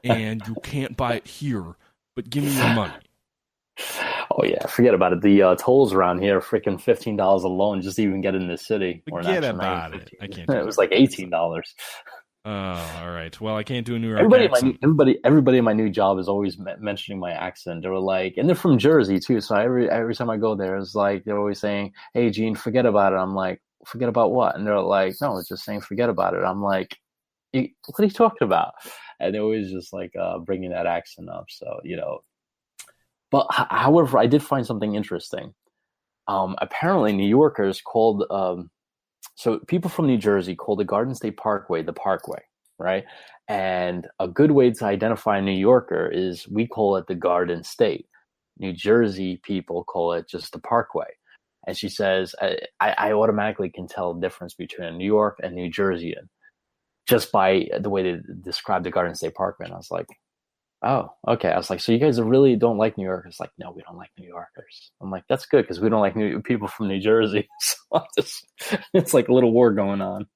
and you can't buy it here, but give me your money. Oh, yeah, forget about it. The tolls around here are freaking $15 alone just to even get in the city. Forget about it. I can't. It was like $18. Oh, all right. Well, I can't do a New York accent. Everybody in my new job is always mentioning my accent. They were like, and they're from Jersey too. So every time I go there, it's like they're always saying, "Hey, Gene, forget about it." I'm like, "Forget about what?" And they're like, "No, it's just saying forget about it." I'm like, "What are you talking about?" And they're always just like bringing that accent up. So but however, I did find something interesting. Apparently, New Yorkers called. So people from New Jersey call the Garden State Parkway the Parkway, right? And a good way to identify a New Yorker is we call it the Garden State. New Jersey people call it just the Parkway. And she says, I automatically can tell the difference between a New York and New Jerseyan just by the way they describe the Garden State Parkway. And I was like, oh, okay. I was like, so you guys really don't like New Yorkers? Like, no, we don't like New Yorkers. I'm like, that's good because we don't like people from New Jersey. So it's like a little war going on.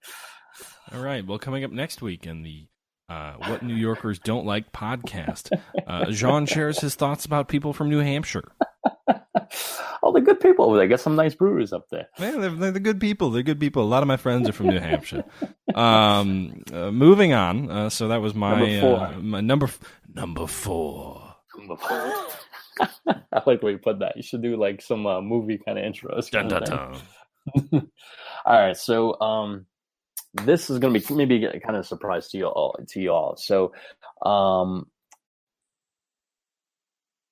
All right. Well, coming up next week in the What New Yorkers Don't Like podcast, Jean shares his thoughts about people from New Hampshire. Oh, they're good people over there. Get some nice breweries up there. Man, they're the good people. They're good people. A lot of my friends are from New Hampshire. Moving on. So that was my number four. I like the way you put that. You should do like some movie kind of intros. Dun, dun, dun. All right. So this is going to be maybe kind of a surprise to you all. So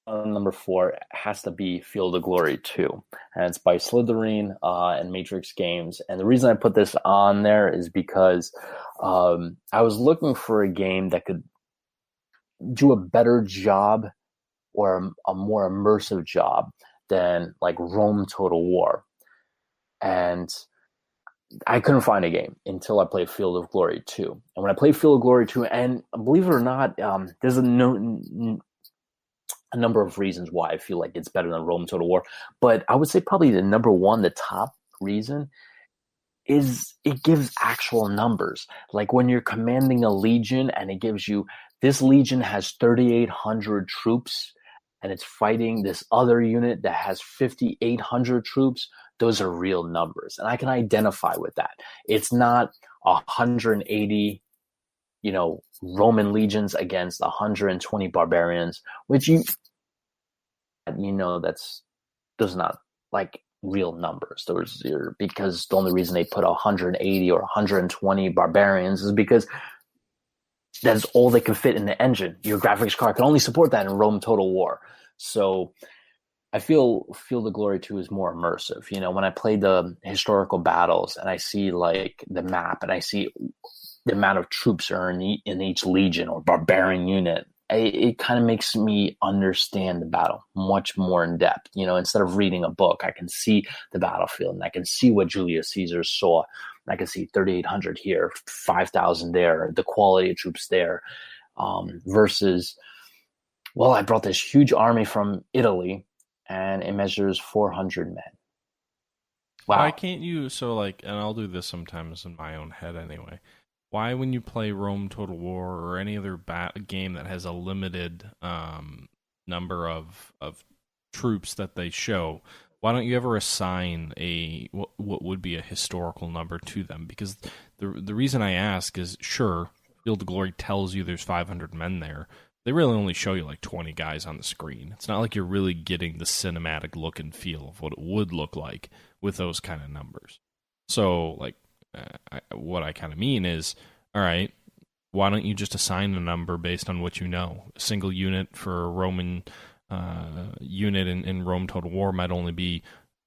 number 4 has to be Field of Glory 2, and it's by Slytherin and Matrix Games. And the reason I put this on there is because I was looking for a game that could do a better job or a more immersive job than like Rome Total War. And I couldn't find a game until I played Field of Glory 2. And when I played Field of Glory 2, and believe it or not, there's a number of reasons why I feel like it's better than Rome Total War. But I would say probably the number one, the top reason is it gives actual numbers. Like when you're commanding a legion and it gives you, this legion has 3,800 troops and it's fighting this other unit that has 5,800 troops. Those are real numbers. And I can identify with that. It's not 180 Roman legions against 120 barbarians, which that's does not like real numbers. Those are because the only reason they put 180 or 120 barbarians is because that's all they can fit in the engine. Your graphics card can only support that in Rome Total War. So I feel Field of Glory 2 is more immersive. When I play the historical battles and I see like the map and I see the amount of troops are in each legion or barbarian unit, it kind of makes me understand the battle much more in depth. Instead of reading a book, I can see the battlefield and I can see what Julius Caesar saw. I can see 3,800 here, 5,000 there, the quality of troops there, versus, well, I brought this huge army from Italy and it measures 400 men. Wow. Why can't you, and I'll do this sometimes in my own head anyway. Why, when you play Rome Total War or any other game that has a limited number of troops that they show, why don't you ever assign what would be a historical number to them? Because the reason I ask is, sure, Field of Glory tells you there's 500 men there. They really only show you like 20 guys on the screen. It's not like you're really getting the cinematic look and feel of what it would look like with those kind of numbers. So, what I kind of mean is, all right, why don't you just assign a number based on what you know? A single unit for a Roman unit in Rome Total War might only be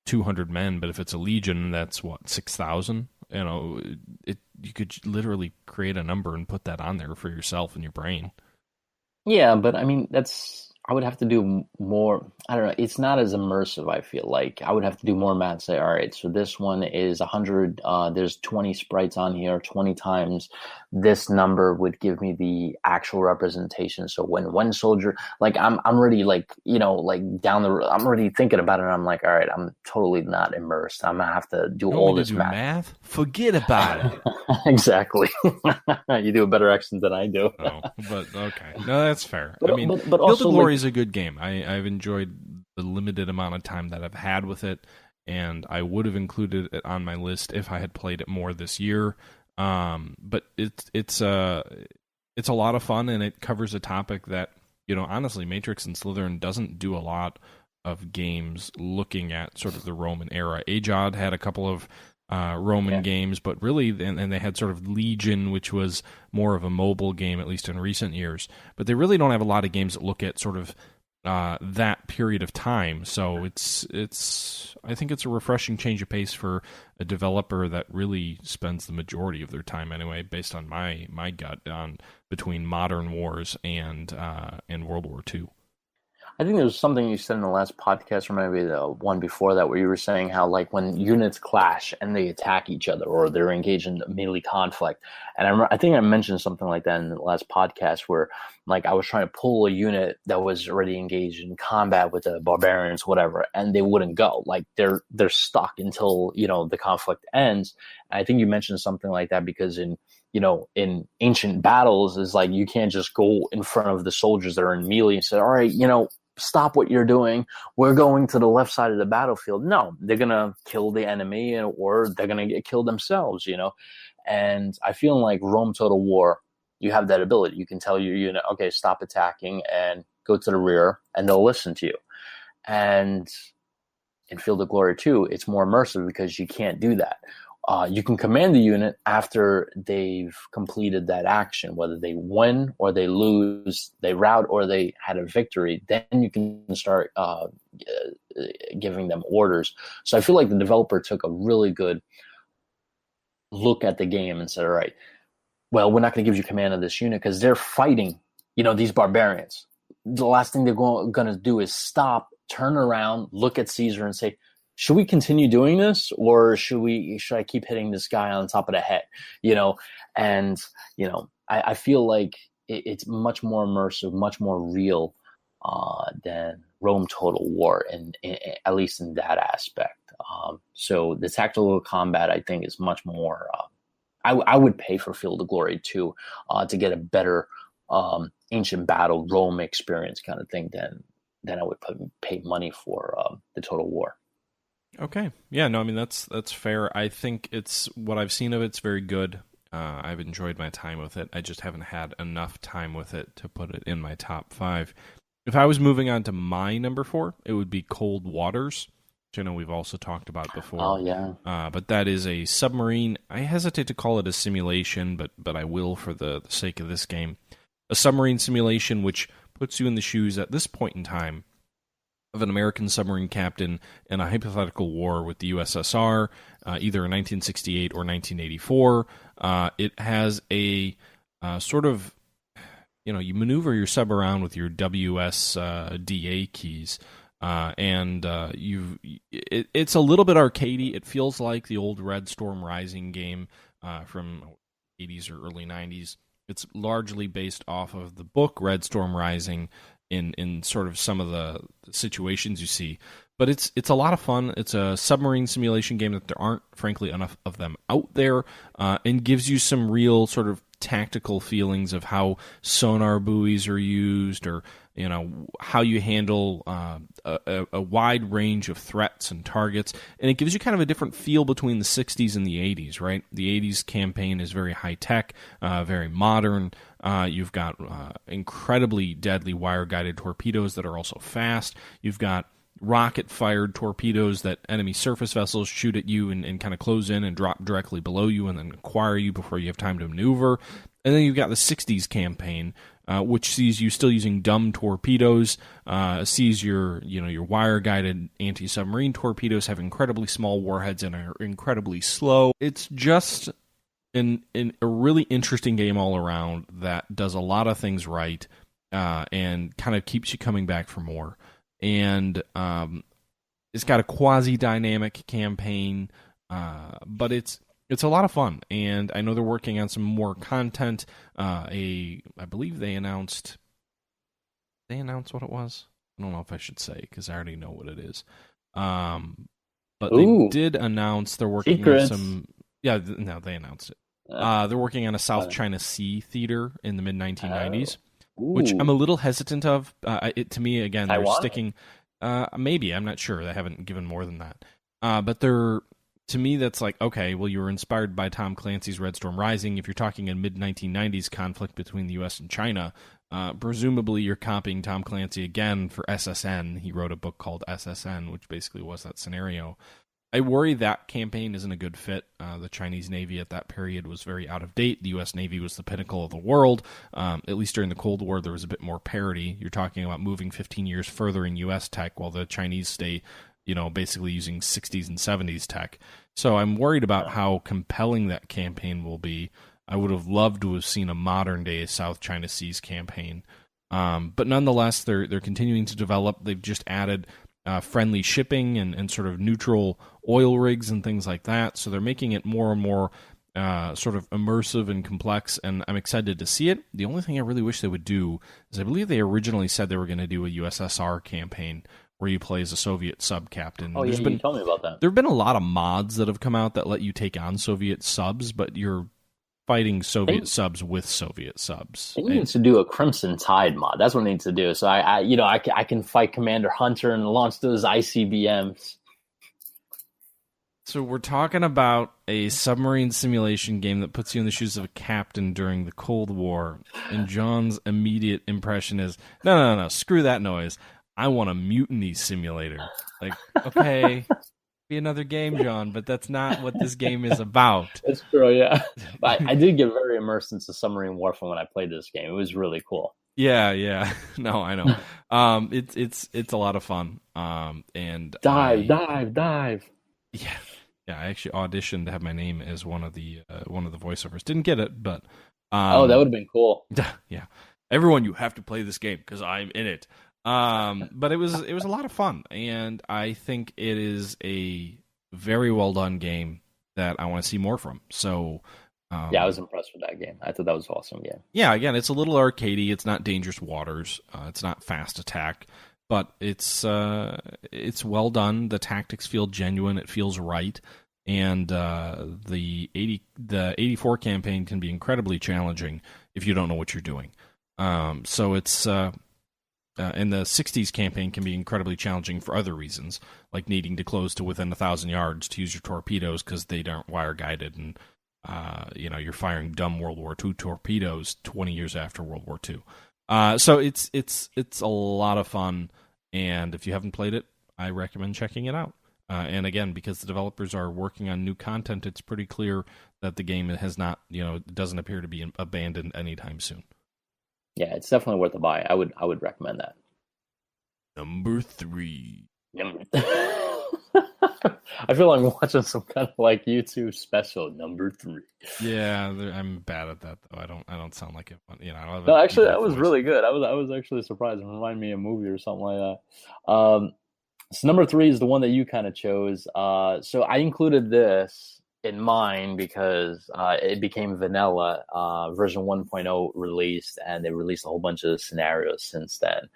200 men, but if it's a legion, that's 6,000. You could literally create a number and put that on there for yourself in your brain. Yeah, but I mean, I would have to do more. I don't know. It's not as immersive, I feel like. I would have to do more math. Say, all right, so this one is 100. There's 20 sprites on here. 20 times this number would give me the actual representation. So when one soldier, like I'm already like, like down the road, I'm already thinking about it. And I'm like, all right, I'm totally not immersed. I'm gonna have to do You all want me this to do math. math? Forget about it. Exactly. You do a better accent than I do. Oh, but okay. No, that's fair. But I mean, but Field also of Glory like is a good game. I've enjoyed the limited amount of time that I've had with it, and I would have included it on my list if I had played it more this year. But it's a lot of fun, and it covers a topic that, honestly, Matrix and Slytherin doesn't do a lot of games looking at sort of the Roman era. Ajod had a couple of Roman games, but really, and they had sort of Legion, which was more of a mobile game, at least in recent years. But they really don't have a lot of games that look at sort of that period of time. So I think it's a refreshing change of pace for a developer that really spends the majority of their time, anyway, based on my gut, on between modern wars and World War II. I think there was something you said in the last podcast, or maybe the one before that, where you were saying how, like, when units clash and they attack each other or they're engaged in melee conflict. And I think I mentioned something like that in the last podcast, where, like, I was trying to pull a unit that was already engaged in combat with the barbarians, whatever, and they wouldn't go. Like, they're stuck until, the conflict ends. And I think you mentioned something like that because in ancient battles, is like, you can't just go in front of the soldiers that are in melee and say, all right, stop what you're doing. We're going to the left side of the battlefield. No, they're going to kill the enemy, or they're going to get killed themselves, And I feel like Rome Total War, you have that ability. You can tell your unit, okay, stop attacking and go to the rear, and they'll listen to you. And in Field of Glory 2, it's more immersive because you can't do that. You can command the unit after they've completed that action, whether they win or they lose, they rout or they had a victory. Then you can start giving them orders. So I feel like the developer took a really good look at the game and said, all right, well, we're not going to give you command of this unit because they're fighting, these barbarians. The last thing they're going to do is stop, turn around, look at Caesar and say, should we continue doing this, or should I keep hitting this guy on top of the head? I feel like it's much more immersive, much more real than Rome Total War, and at least in that aspect. So the tactical combat, I think, is much more. I would pay for Field of Glory 2 to get a better ancient battle Rome experience kind of thing than I would pay money for the Total War. Okay. Yeah, no, I mean, that's fair. I think it's what I've seen of it's very good. I've enjoyed my time with it. I just haven't had enough time with it to put it in my top 5. If I was moving on to my number 4, it would be Cold Waters, which I know we've also talked about before. Oh, yeah. But that is a submarine. I hesitate to call it a simulation, but I will for the sake of this game. A submarine simulation which puts you in the shoes at this point in time of an American submarine captain in a hypothetical war with the USSR, either in 1968 or 1984. It has a sort of, you maneuver your sub around with your WSDA keys, and it's a little bit arcadey. It feels like the old Red Storm Rising game from 80s or early 90s. It's largely based off of the book Red Storm Rising, in sort of some of the situations you see. But it's a lot of fun. It's a submarine simulation game that there aren't, frankly, enough of them out there, and gives you some real sort of tactical feelings of how sonar buoys are used, or how you handle a wide range of threats and targets. And it gives you kind of a different feel between the 60s and the 80s, right? The 80s campaign is very high-tech, very modern. You've got incredibly deadly wire-guided torpedoes that are also fast. You've got rocket-fired torpedoes that enemy surface vessels shoot at you and kind of close in and drop directly below you and then acquire you before you have time to maneuver. And then you've got the 60s campaign, which sees you still using dumb torpedoes, sees your wire-guided anti-submarine torpedoes have incredibly small warheads and are incredibly slow. It's just a really interesting game all around that does a lot of things right. and kind of keeps you coming back for more. And it's got a quasi-dynamic campaign, but it's a lot of fun. And I know they're working on some more content. I believe they announced what it was. I don't know if I should say because I already know what it is. But they did announce they're working secrets. on some. Yeah, no, they announced it. They're working on a South China Sea theater in the mid-1990s, which I'm a little hesitant of. To me, again, they're sticking. Maybe, I'm not sure. They haven't given more than that. But to me, that's like, okay, well, you were inspired by Tom Clancy's Red Storm Rising. If you're talking a mid-1990s conflict between the U.S. and China, presumably you're copying Tom Clancy again for SSN. He wrote a book called SSN, which basically was that scenario. I worry that campaign isn't a good fit. The Chinese Navy at that period was very out of date. The U.S. Navy was the pinnacle of the world. At least during the Cold War, there was a bit more parity. You're talking about moving 15 years further in U.S. tech, while the Chinese stay, basically using 60s and 70s tech. So I'm worried about how compelling that campaign will be. I would have loved to have seen a modern-day South China Seas campaign. But nonetheless, they're continuing to develop. They've just added friendly shipping and sort of neutral oil rigs and things like that. So they're making it more and more sort of immersive and complex, and I'm excited to see it. The only thing I really wish they would do is I believe they originally said they were going to do a USSR campaign where you play as a Soviet sub-captain. Oh, yeah, you told me about that. There have been a lot of mods that have come out that let you take on Soviet subs, but you're fighting Soviet subs with Soviet subs. They need to do a Crimson Tide mod. That's what they need to do. So I can fight Commander Hunter and launch those ICBMs. So we're talking about a submarine simulation game that puts you in the shoes of a captain during the Cold War, and John's immediate impression is, no, screw that noise. I want a mutiny simulator. Like, okay, be another game, John, but that's not what this game is about. That's true, yeah. I did get very immersed into submarine warfare when I played this game. It was really cool. Yeah. No, I know. It's a lot of fun. And dive. Yeah. I actually auditioned to have my name as one of the voiceovers. Didn't get it, but that would have been cool. Yeah. Everyone, you have to play this game because I'm in it. But it was a lot of fun, and I think it is a very well done game that I want to see more from. So I was impressed with that game. I thought that was an awesome game. Yeah, again, it's a little arcadey. It's not Dangerous Waters. It's not Fast Attack, but it's well done. The tactics feel genuine. It feels right, and the 84 campaign can be incredibly challenging if you don't know what you're doing. So it's. And the 60s campaign can be incredibly challenging for other reasons, like needing to close to within 1,000 yards to use your torpedoes because they aren't wire-guided, and you're firing dumb World War II torpedoes 20 years after World War II. So it's a lot of fun, and if you haven't played it, I recommend checking it out. And again, because the developers are working on new content, it's pretty clear that the game has not, doesn't appear to be abandoned anytime soon. Yeah, it's definitely worth a buy. I would recommend that. Number 3. I feel like I'm watching some kind of like YouTube special. Number 3. Yeah, I'm bad at that though. I don't sound like it. No, actually, that was really good. I was actually surprised. It reminded me of a movie or something like that. So number 3 is the one that you kind of chose. So I included this in mine because it became vanilla. Version 1.0 released, and they released a whole bunch of scenarios since then,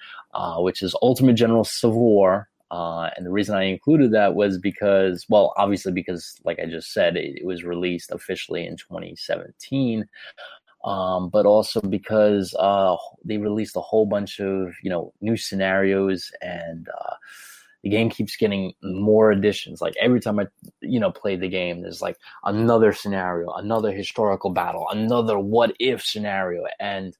which is Ultimate General Civil War. And the reason I included that was because, well, obviously because, like I just said, it was released officially in 2017, but also because they released a whole bunch of, new scenarios, and the game keeps getting more additions. Like every time I, play the game, there's like another scenario, another historical battle, another what if scenario. And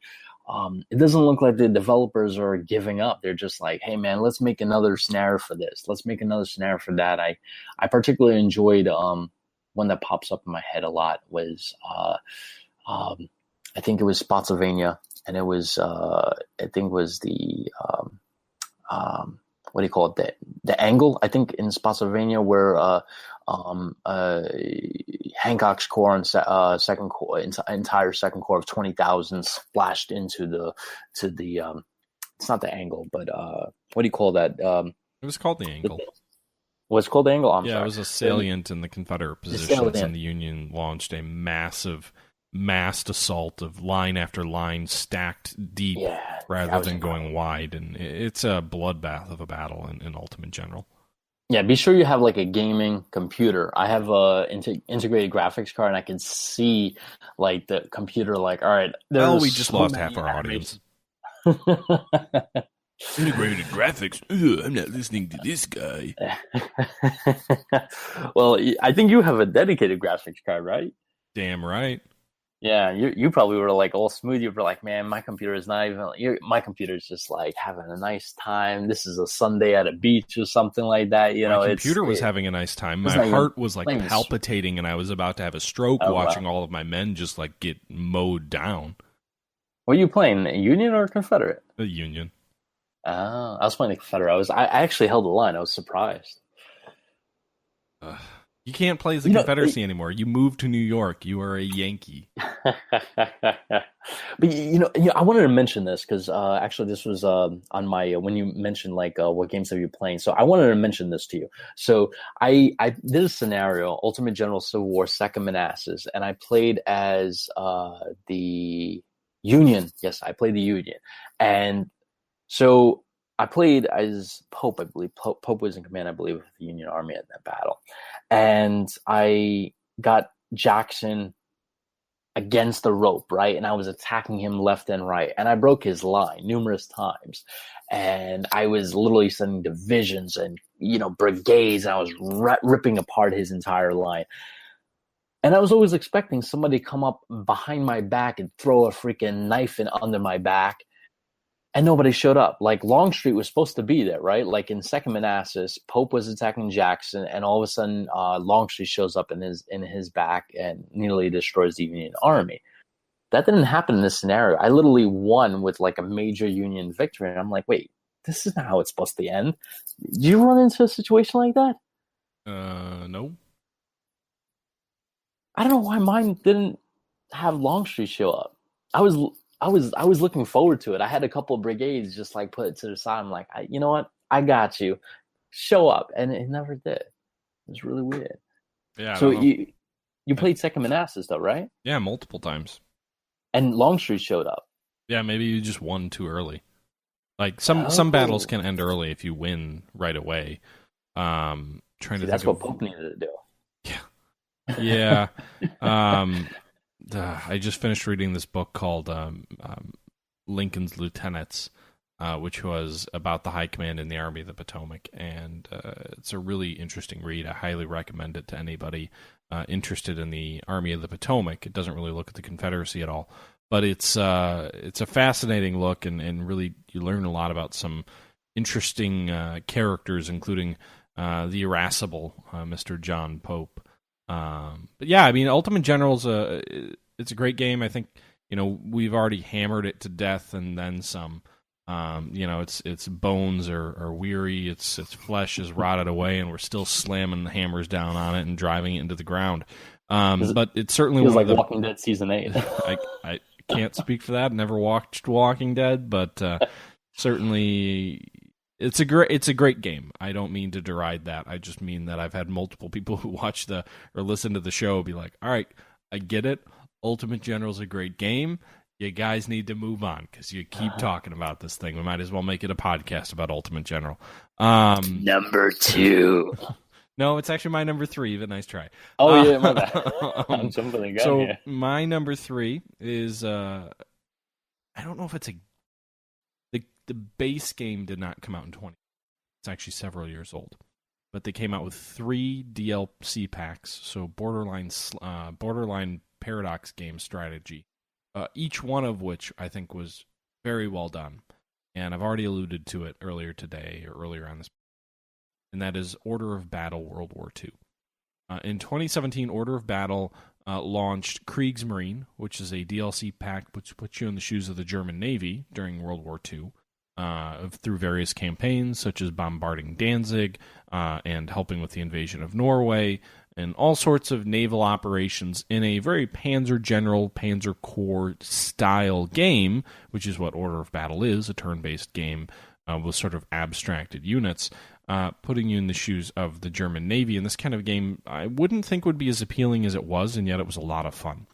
it doesn't look like the developers are giving up. They're just like, hey man, let's make another scenario for this. Let's make another scenario for that. I particularly enjoyed one that pops up in my head a lot was I think it was Spotsylvania, and it was I think it was the what do you call it? The angle, I think, in Spotsylvania, where Hancock's corps and second corps, entire second corps of 20,000 splashed into the it's not the angle, but what do you call that? It was called the angle. What's called the angle? I'm sorry. It was a salient in the Confederate positions, and the Union launched a massed assault of line after line stacked deep rather than going wide. And it's a bloodbath of a battle in Ultimate General. Yeah, be sure you have like a gaming computer. I have a integrated graphics card, and I can see like the computer like, all right. We just lost half our audience. Integrated graphics. Ugh, I'm not listening to this guy. Well, I think you have a dedicated graphics card, right? Damn right. Yeah, you probably were like all smooth. You were like, man, my computer is not even. My computer is just like having a nice time. This is a Sunday at a beach or something like that. My computer was having a nice time. My heart was like palpitating, and I was about to have a stroke watching all of my men just like get mowed down. What are you playing? Union or Confederate? The Union. I was playing the Confederate. I actually held the line. I was surprised. You can't play as the Confederacy anymore. You moved to New York. You are a Yankee. But I wanted to mention this because actually this was on my when you mentioned like what games have you playing. So I wanted to mention this to you. So I did a scenario, Ultimate General Civil War, Second Manassas, and I played as the Union. Yes, I played the Union, and so I played as Pope, I believe. Pope was in command, I believe, of the Union Army in that battle. And I got Jackson against the rope, right? And I was attacking him left and right. And I broke his line numerous times. And I was literally sending divisions and, brigades. And I was ripping apart his entire line. And I was always expecting somebody to come up behind my back and throw a freaking knife in under my back. And nobody showed up. Like Longstreet was supposed to be there, right? Like in Second Manassas, Pope was attacking Jackson, and all of a sudden, Longstreet shows up in his back and nearly destroys the Union Army. That didn't happen in this scenario. I literally won with like a major Union victory, and I'm like, wait, this is not how it's supposed to end. Did you run into a situation like that? No. I don't know why mine didn't have Longstreet show up. I was looking forward to it. I had a couple of brigades just like put it to the side. I'm like, you know what? I got you. Show up. And it never did. It was really weird. Yeah. So you played Second Manassas though, right? Yeah, multiple times. And Longstreet showed up. Yeah, maybe you just won too early. Like some battles can end early if you win right away. That's what Pope needed to do. Yeah. Yeah. I just finished reading this book called Lincoln's Lieutenants, which was about the high command in the Army of the Potomac, and it's a really interesting read. I highly recommend it to anybody interested in the Army of the Potomac. It doesn't really look at the Confederacy at all, but it's a fascinating look, and really you learn a lot about some interesting characters, including the irascible Mr. John Pope. But yeah, I mean, Ultimate General's it's a great game. I think, we've already hammered it to death and then some. Its bones are weary, its flesh is rotted away, and we're still slamming the hammers down on it and driving it into the ground. But it's certainly feels one like of the Walking Dead season 8. I can't speak for that. Never watched Walking Dead, but certainly it's a great game. I don't mean to deride that. I just mean that I've had multiple people who watch or listen to the show be like, all right, I get it. Ultimate General's a great game. You guys need to move on because you keep talking about this thing. We might as well make it a podcast about Ultimate General. Number 2. No, it's actually my number 3, but nice try. Oh, yeah, my bad. I'm jumping the gun so here. My number 3 is, I don't know if it's the base game did not come out in 2020. It's actually several years old. But they came out with 3 DLC packs, so borderline Paradox game strategy. Each one of which I think was very well done. And I've already alluded to it earlier today or earlier on this. And that is Order of Battle World War II. In 2017, Order of Battle launched Kriegsmarine, which is a DLC pack which puts you in the shoes of the German Navy during World War II. through various campaigns, such as bombarding Danzig and helping with the invasion of Norway, and all sorts of naval operations in a very Panzer General, Panzer Corps style game, which is what Order of Battle is, a turn-based game with sort of abstracted units, putting you in the shoes of the German Navy. And this kind of game I wouldn't think would be as appealing as it was, and yet it was a lot of fun.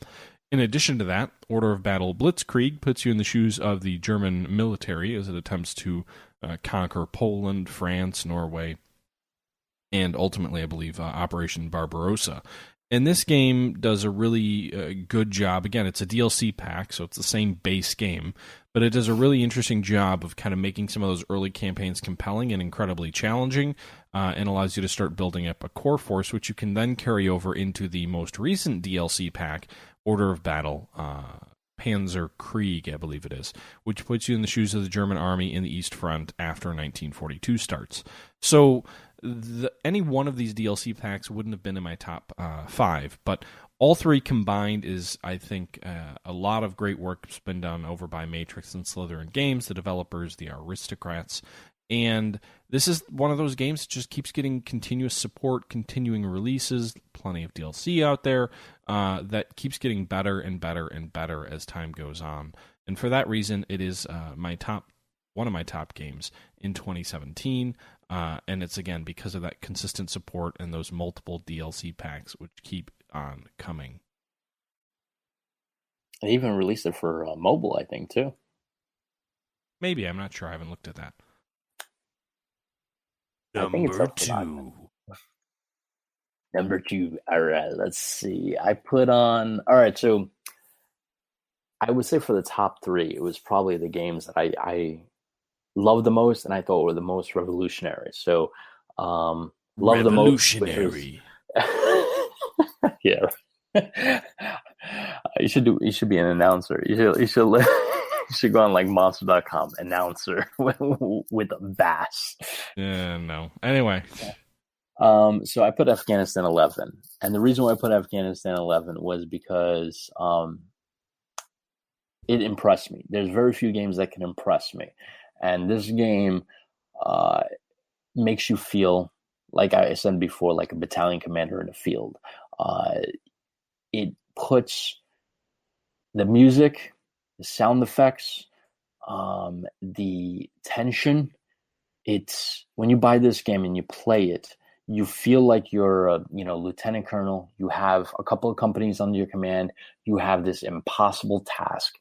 In addition to that, Order of Battle Blitzkrieg puts you in the shoes of the German military as it attempts to conquer Poland, France, Norway, and ultimately, I believe, Operation Barbarossa. And this game does a really good job. Again, it's a DLC pack, so it's the same base game, but it does a really interesting job of kind of making some of those early campaigns compelling and incredibly challenging, and allows you to start building up a core force, which you can then carry over into the most recent DLC pack, Order of Battle Panzer Krieg, I believe it is, which puts you in the shoes of the German army in the East Front after 1942 starts. So any one of these DLC packs wouldn't have been in my top 5, but all three combined is, I think, a lot of great work has been done over by Matrix and Slytherin Games, the developers, the aristocrats, and this is one of those games that just keeps getting continuous support, continuing releases, plenty of DLC out there, that keeps getting better and better and better as time goes on. And for that reason, it is one of my top games in 2017. And it's, again, because of that consistent support and those multiple DLC packs which keep on coming. They even released it for mobile, I think, too. Maybe, I'm not sure. I haven't looked at that. Number 2. Number 2. All right, let's see. I put on... All right, so I would say for the top 3, it was probably the games that I loved the most and I thought were the most revolutionary. So, love the most. Revolutionary. Yeah. You should be an announcer. You should go on like monster.com, announcer with a bass. Yeah, no. Anyway. So I put Afghanistan 11. And the reason why I put Afghanistan 11 was because it impressed me. There's very few games that can impress me. And this game makes you feel, like I said before, like a battalion commander in the field. It puts the music, the sound effects, the tension. It's when you buy this game and you play it, you feel like you're a lieutenant colonel. You have a couple of companies under your command. You have this impossible task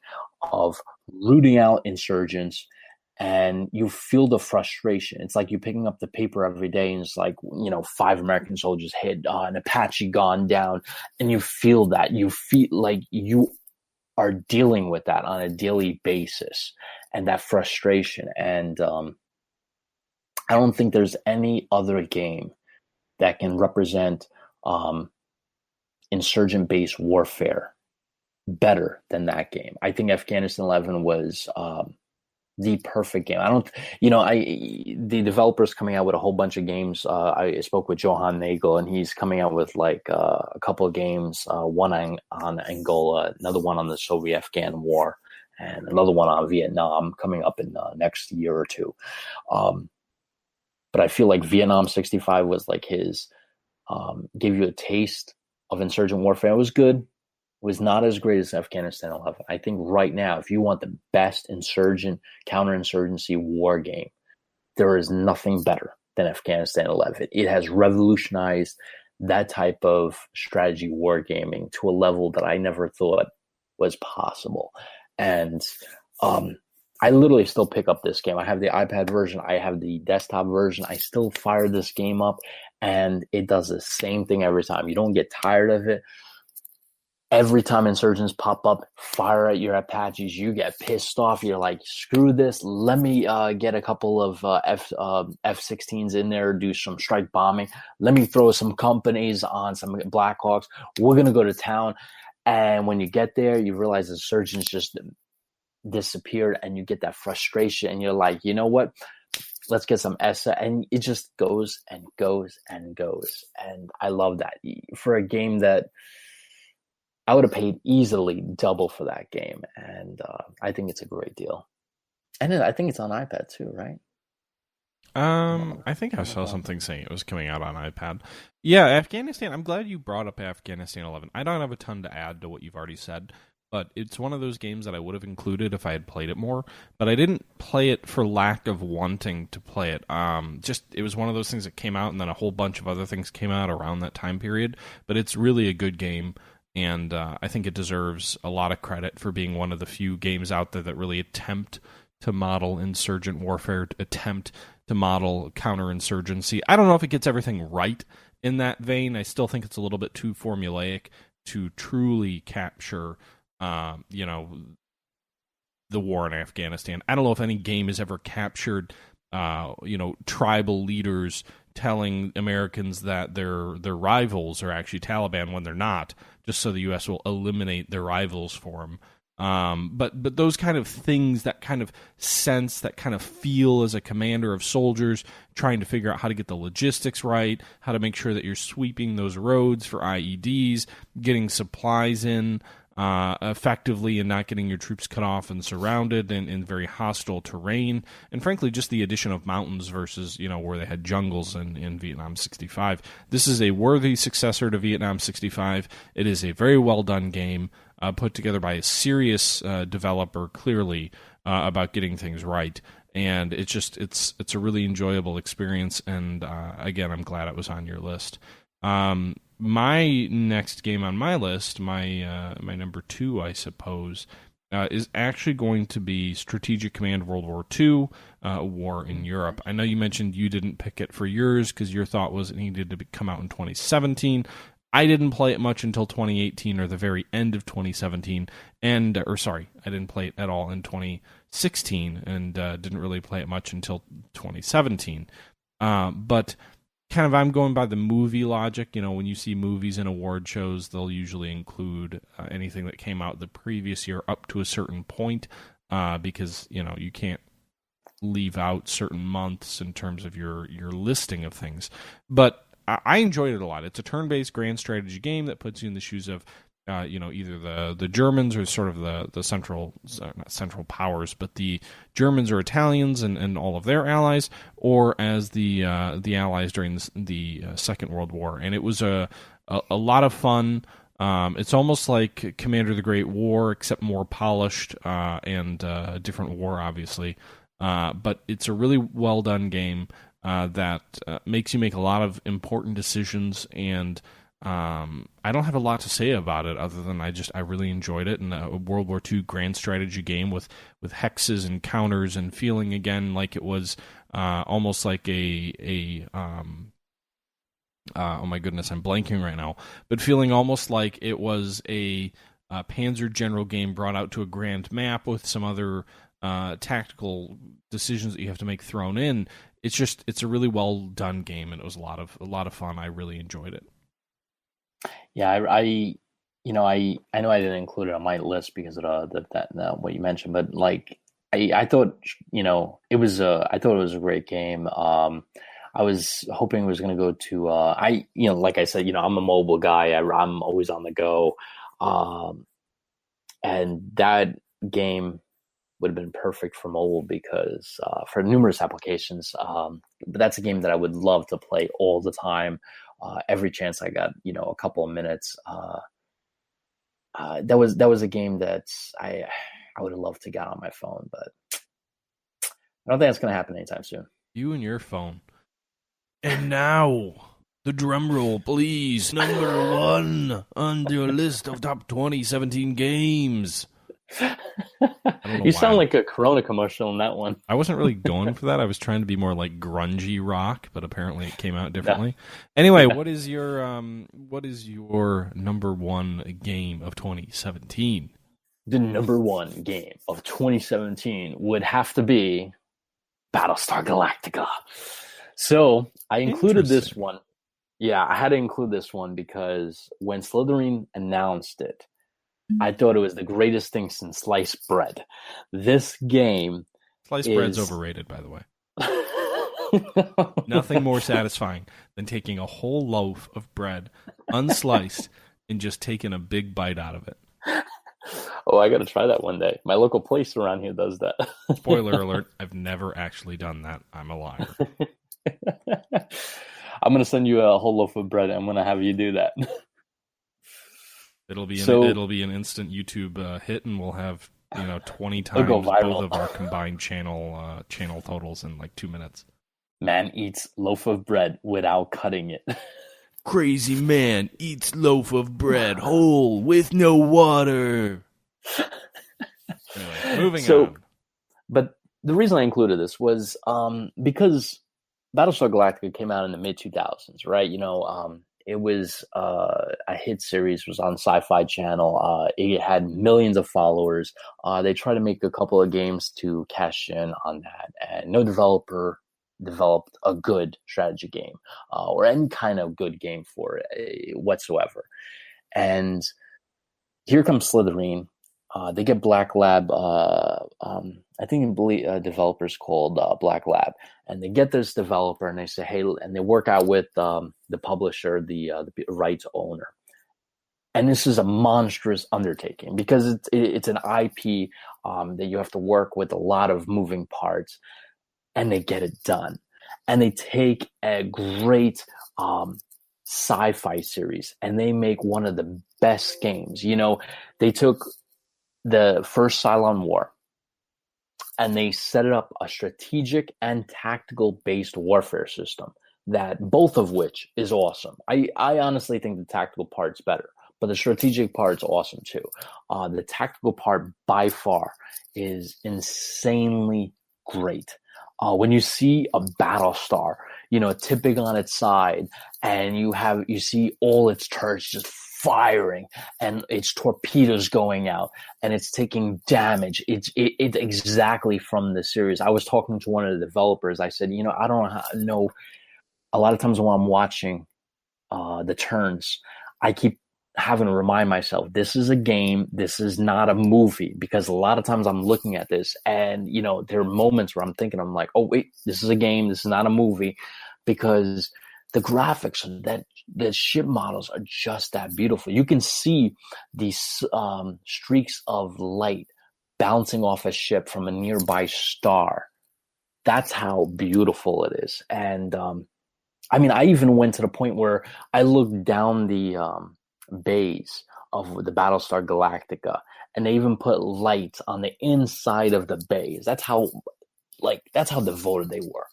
of rooting out insurgents, and you feel the frustration. It's like you're picking up the paper every day and it's like, 5 American soldiers hit, an Apache gone down, and you feel that. You feel like you are dealing with that on a daily basis and that frustration. And I don't think there's any other game that can represent insurgent-based warfare better than that game. I think Afghanistan 11 was the perfect game. The developer's coming out with a whole bunch of games. I spoke with Johan Nagel, and he's coming out with like a couple of games, one on Angola, another one on the Soviet-Afghan War, and another one on Vietnam coming up in next year or two. But I feel like Vietnam 65 was like his, gave you a taste of insurgent warfare. It was good. It was not as great as Afghanistan 11. I think right now, if you want the best counterinsurgency war game, there is nothing better than Afghanistan 11. It has revolutionized that type of strategy wargaming to a level that I never thought was possible. And I literally still pick up this game. I have the iPad version. I have the desktop version. I still fire this game up, and it does the same thing every time. You don't get tired of it. Every time insurgents pop up, fire at your Apaches. You get pissed off. You're like, screw this. Let me get a couple of F-16s in there, do some strike bombing. Let me throw some companies on some Blackhawks. We're going to go to town. And when you get there, you realize the insurgents just disappeared, and you get that frustration, and you're like, you know what? Let's get some ESSA. And it just goes and goes and goes. And I love that. For a game that I would have paid easily double for that game. And I think it's a great deal. And I think it's on iPad too, right? I think I saw something saying it was coming out on iPad. Yeah, Afghanistan. I'm glad you brought up Afghanistan 11. I don't have a ton to add to what you've already said, but it's one of those games that I would have included if I had played it more. But I didn't play it for lack of wanting to play it. Just it was one of those things that came out, and then a whole bunch of other things came out around that time period. But it's really a good game, and I think it deserves a lot of credit for being one of the few games out there that really attempt to model insurgent warfare, attempt to model counterinsurgency. I don't know if it gets everything right in that vein. I still think it's a little bit too formulaic to truly capture, the war in Afghanistan. I don't know if any game has ever captured, tribal leaders telling Americans that their rivals are actually Taliban when they're not, just so the U.S. will eliminate their rivals for them. But those kind of things, that kind of sense, that kind of feel as a commander of soldiers, trying to figure out how to get the logistics right, how to make sure that you're sweeping those roads for IEDs, getting supplies in effectively, and not getting your troops cut off and surrounded in very hostile terrain, and frankly, just the addition of mountains versus where they had jungles in Vietnam 65. This is a worthy successor to Vietnam 65. It is a very well done game. Put together by a serious developer, clearly, about getting things right. And it's a really enjoyable experience, and again, I'm glad it was on your list. My next game on my list, my number 2, I suppose, is actually going to be Strategic Command World War II, War in Europe. I know you mentioned you didn't pick it for yours because your thought was it needed to come out in 2017. I didn't play it much until 2018 or the very end of 2017, I didn't play it at all in 2016, and didn't really play it much until 2017. But kind of, I'm going by the movie logic. When you see movies in award shows, they'll usually include anything that came out the previous year up to a certain point, because you can't leave out certain months in terms of your listing of things. But I enjoyed it a lot. It's a turn-based grand strategy game that puts you in the shoes of, either the Germans or sort of the central, not central powers, but the Germans or Italians and all of their allies, or as the allies during the Second World War. And it was a lot of fun. It's almost like Commander of the Great War, except more polished, and a different war, obviously. But it's a really well-done game. That makes you make a lot of important decisions, and I don't have a lot to say about it other than I really enjoyed it. And a World War II grand strategy game with hexes and counters, and feeling again like it was almost like oh my goodness, I'm blanking right now, but feeling almost like it was a Panzer General game brought out to a grand map with some other tactical decisions that you have to make thrown in. It's a really well done game, and it was a lot of fun. I really enjoyed it. Yeah, I know I didn't include it on my list because of what you mentioned, but like I thought it was a great game. I was hoping it was going to go to like I said, I'm a mobile guy. I'm always on the go, and that game would have been perfect for mobile because for numerous applications. But that's a game that I would love to play all the time. Every chance I got, a couple of minutes. That was a game that I would have loved to get on my phone, but I don't think that's going to happen anytime soon. You and your phone. And now, the drum roll, please. Number 1 on your list of top 2017 games. You sound like a Corona commercial in that one. I wasn't really going for that. I was trying to be more like grungy rock, but apparently it came out differently. Anyway, what is your number 1 game of 2017? The number 1 game of 2017 would have to be Battlestar Galactica. So I included this one. Yeah, I had to include this one because when Slytherin announced it, I thought it was the greatest thing since sliced bread. This game bread's overrated, by the way. Nothing more satisfying than taking a whole loaf of bread, unsliced, and just taking a big bite out of it. Oh, I got to try that one day. My local place around here does that. Spoiler alert, I've never actually done that. I'm a liar. I'm going to send you a whole loaf of bread. I'm going to have you do that. It'll be So an instant YouTube hit, and we'll have 20 it'll go times viral. both of our combined channel totals in like 2 minutes. Man eats loaf of bread without cutting it. Crazy man eats loaf of bread whole with no water. Anyway, moving on. But the reason I included this was because Battlestar Galactica came out in the mid 2000s, right? It was a hit series. It was on Sci-Fi Channel. It had millions of followers. They tried to make a couple of games to cash in on that, and no developer developed a good strategy game or any kind of good game for it whatsoever. And here comes Slytherin. They get Black Lab. I think developers called Black Lab, and they get this developer, and they say, "Hey," and they work out with the publisher, the rights owner. And this is a monstrous undertaking because it's an IP that you have to work with a lot of moving parts, and they get it done. And they take a great sci-fi series, and they make one of the best games. They took the first Cylon War, and they set it up a strategic and tactical based warfare system, that both of which is awesome. I honestly think the tactical part's better, but the strategic part's awesome too. The tactical part by far is insanely great. When you see a Battlestar, tipping on its side, and you see all its turrets just firing and its torpedoes going out and it's taking damage. It's exactly from the series. I was talking to one of the developers. I said, I don't know. A lot of times when I'm watching the turns, I keep having to remind myself, this is a game. This is not a movie, because a lot of times I'm looking at this and, there are moments where I'm like, oh, wait, this is a game. This is not a movie, because the graphics, the ship models are just that beautiful. You can see these streaks of light bouncing off a ship from a nearby star. That's how beautiful it is. And I even went to the point where I looked down the bays of the Battlestar Galactica, and they even put lights on the inside of the bays. That's how devoted they were.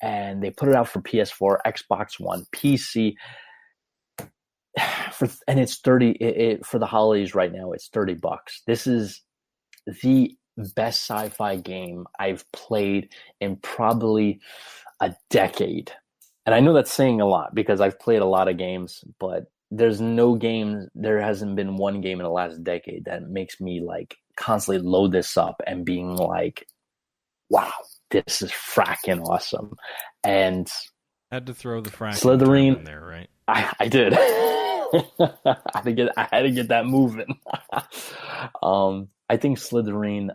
And they put it out for PS4, Xbox One, PC, and it's 30 for the holidays right now. It's $30. This is the best sci-fi game I've played in probably a decade. And I know that's saying a lot because I've played a lot of games, but there hasn't been one game in the last decade that makes me like constantly load this up and being like, wow, this is fracking awesome. And had to throw the fracking Slytherin in there, right? I did. I had to get that moving. I think Slytherin,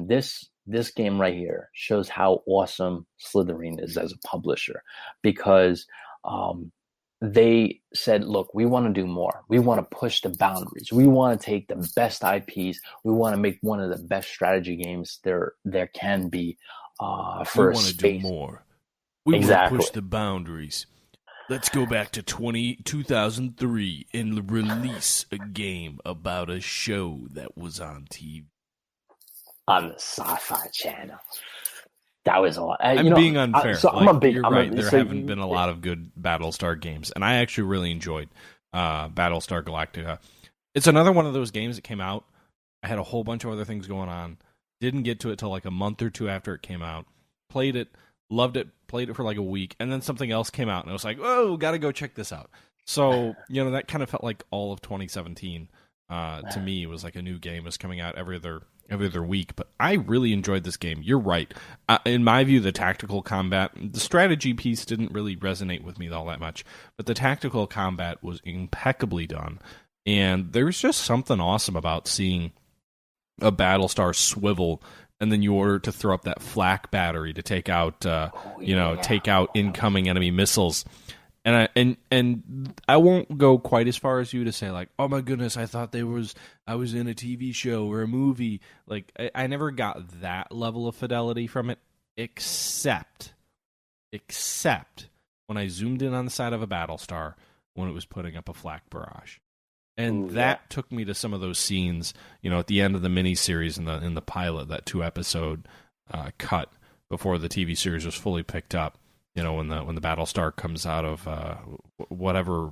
this game right here shows how awesome Slytherin is as a publisher, because they said, look, we want to do more. We want to push the boundaries. We want to take the best IPs. We want to make one of the best strategy games there can be for we want to do more. We want to push the boundaries. Let's go back to 2003 and release a game about a show that was on TV. On the Sci-Fi Channel. That was all. I'm being unfair. You're right. There so haven't been a lot of good Battlestar games, and I actually really enjoyed Battlestar Galactica. It's another one of those games that came out. I had a whole bunch of other things going on. Didn't get to it till like a month or two after it came out. Played it, loved it, played it for like a week, and then something else came out, and I was like, oh, gotta go check this out. So, that kind of felt like all of 2017 to me. It was like a new game was coming out every other week, but I really enjoyed this game. You're right. In my view, the tactical combat, the strategy piece didn't really resonate with me all that much, but the tactical combat was impeccably done, and there's just something awesome about seeing a Battlestar swivel, and then you order to throw up that flak battery to take out, take out incoming enemy missiles. And I won't go quite as far as you to say like, oh my goodness, I thought I was in a TV show or a movie. Like I never got that level of fidelity from it, except when I zoomed in on the side of a Battlestar when it was putting up a flak barrage. And that took me to some of those scenes, at the end of the miniseries in the pilot, that 2-episode cut before the TV series was fully picked up. When the Battlestar comes out of whatever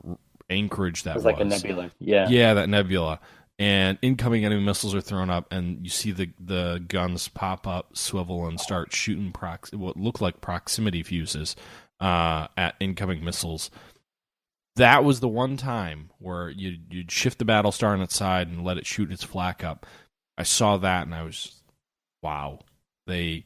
anchorage that was. Like a nebula. Yeah. Yeah, that nebula. And incoming enemy missiles are thrown up, and you see the guns pop up, swivel, and start shooting what look like proximity fuses at incoming missiles. That was the one time where you'd shift the Battlestar on its side and let it shoot its flak up. I saw that, and I was, wow. They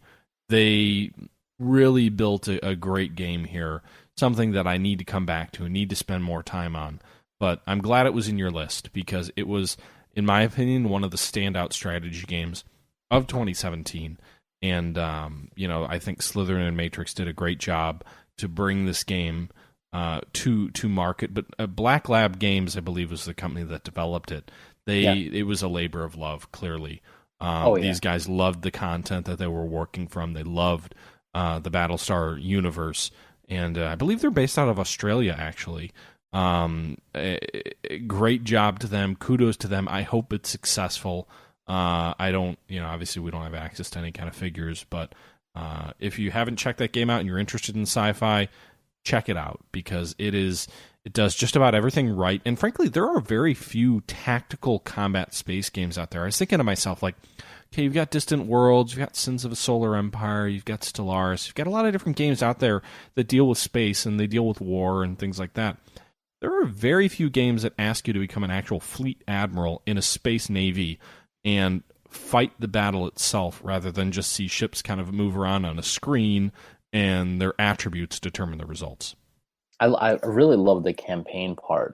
really built a great game here, something that I need to come back to and need to spend more time on. But I'm glad it was in your list, because it was, in my opinion, one of the standout strategy games of 2017. And, I think Slytherin and Matrix did a great job to bring this game to market. But Black Lab Games, I believe, was the company that developed it. It was a labor of love, clearly. These guys loved the content that they were working from. They loved the Battlestar universe. And I believe they're based out of Australia, actually. Great job to them. Kudos to them. I hope it's successful. I don't, obviously we don't have access to any kind of figures, but if you haven't checked that game out and you're interested in sci-fi, check it out, because it does just about everything right. And frankly, there are very few tactical combat space games out there. I was thinking to myself, like, okay, you've got Distant Worlds, you've got Sins of a Solar Empire, you've got Stellaris, you've got a lot of different games out there that deal with space and they deal with war and things like that. There are very few games that ask you to become an actual fleet admiral in a space navy and fight the battle itself, rather than just see ships kind of move around on a screen and their attributes determine the results. I really love the campaign part.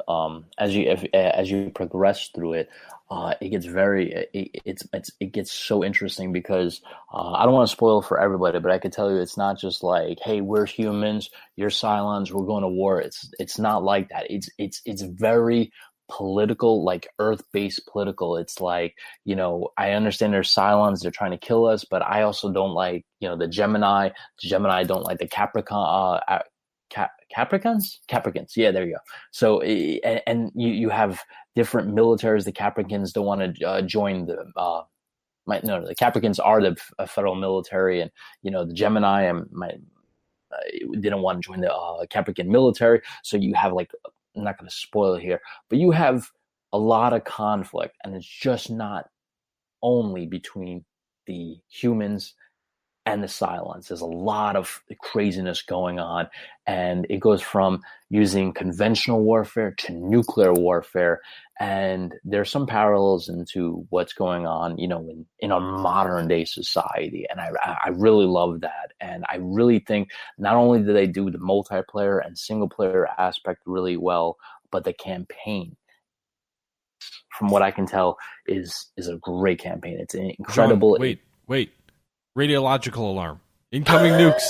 As you progress through it, it gets it gets so interesting, because I don't want to spoil for everybody, but I can tell you it's not just like, hey, we're humans, you're Cylons, we're going to war. It's not like that. It's very political, like Earth-based political. It's like, I understand there's Cylons, they're trying to kill us, but I also don't like, the Gemini. The Gemini don't like the Capricorn. Capricorns? Yeah, there you go. So, and you have different militaries. The Capricorns don't want to join the the Capricorns are the federal military, and the Gemini didn't want to join the Capricorn military. So you have, like, I'm not going to spoil it here, but you have a lot of conflict, and it's just not only between the humans and the Cylons. There's a lot of craziness going on, and it goes from using conventional warfare to nuclear warfare. And there's some parallels into what's going on, in a modern day society. And I really love that. And I really think not only do they do the multiplayer and single player aspect really well, but the campaign, from what I can tell, is a great campaign. It's an incredible. John, wait. Radiological alarm. Incoming nukes.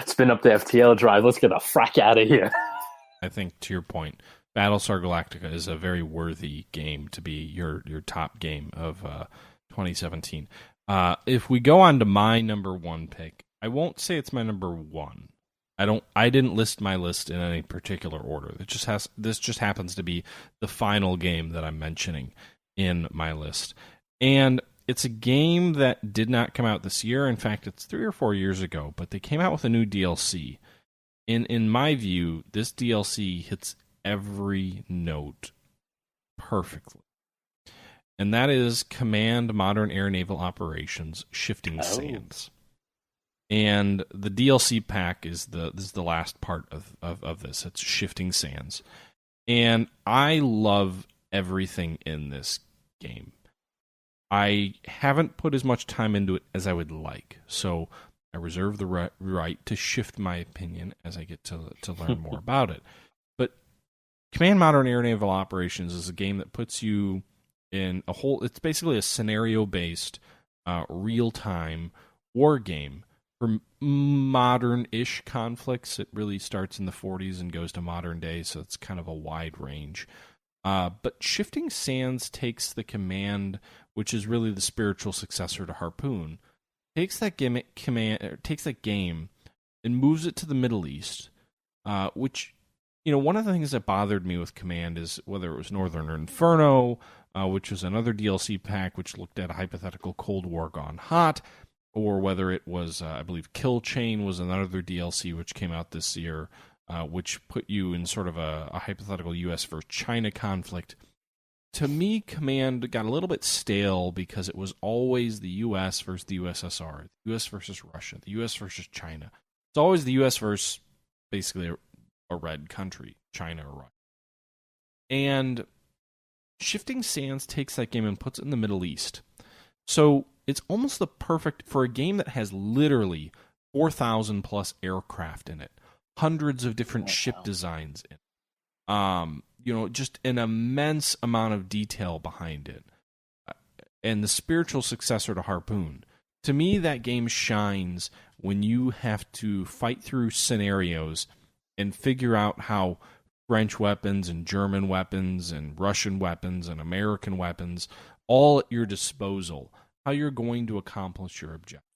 Spin up the FTL drive. Let's get the frack out of here. I think, to your point, Battlestar Galactica is a very worthy game to be your top game of 2017. If we go on to my number one pick, I won't say it's my number one. I didn't list my list in any particular order. This just happens to be the final game that I'm mentioning in my list. And it's a game that did not come out this year. In fact, it's 3 or 4 years ago, but they came out with a new DLC. In my view, this DLC hits every note perfectly. And that is Command Modern Air Naval Operations Shifting Sands. And the DLC pack is the last part of this. It's Shifting Sands. And I love everything in this game. I haven't put as much time into it as I would like, so I reserve the right to shift my opinion as I get to learn more about it. But Command Modern Air Naval Operations is a game that puts you in it's basically a scenario-based, real-time war game for modern-ish conflicts, it really starts in the 40s and goes to modern day, so it's kind of a wide range. But Shifting Sands takes the Command, which is really the spiritual successor to Harpoon, takes that game and moves it to the Middle East, which, one of the things that bothered me with Command is whether it was Northern Inferno, which was another DLC pack which looked at a hypothetical Cold War gone hot, or whether it was, I believe, Kill Chain was another DLC which came out this year, which put you in sort of a hypothetical U.S. versus China conflict. To me, Command got a little bit stale because it was always the U.S. versus the USSR, the U.S. versus Russia, the U.S. versus China. It's always the U.S. versus basically a red country, China or Russia. And Shifting Sands takes that game and puts it in the Middle East. So it's almost the perfect, for a game that has literally 4,000 plus aircraft in it, hundreds of different ship designs in it. Just an immense amount of detail behind it. And the spiritual successor to Harpoon. To me, that game shines when you have to fight through scenarios and figure out how French weapons and German weapons and Russian weapons and American weapons, all at your disposal, how you're going to accomplish your objectives.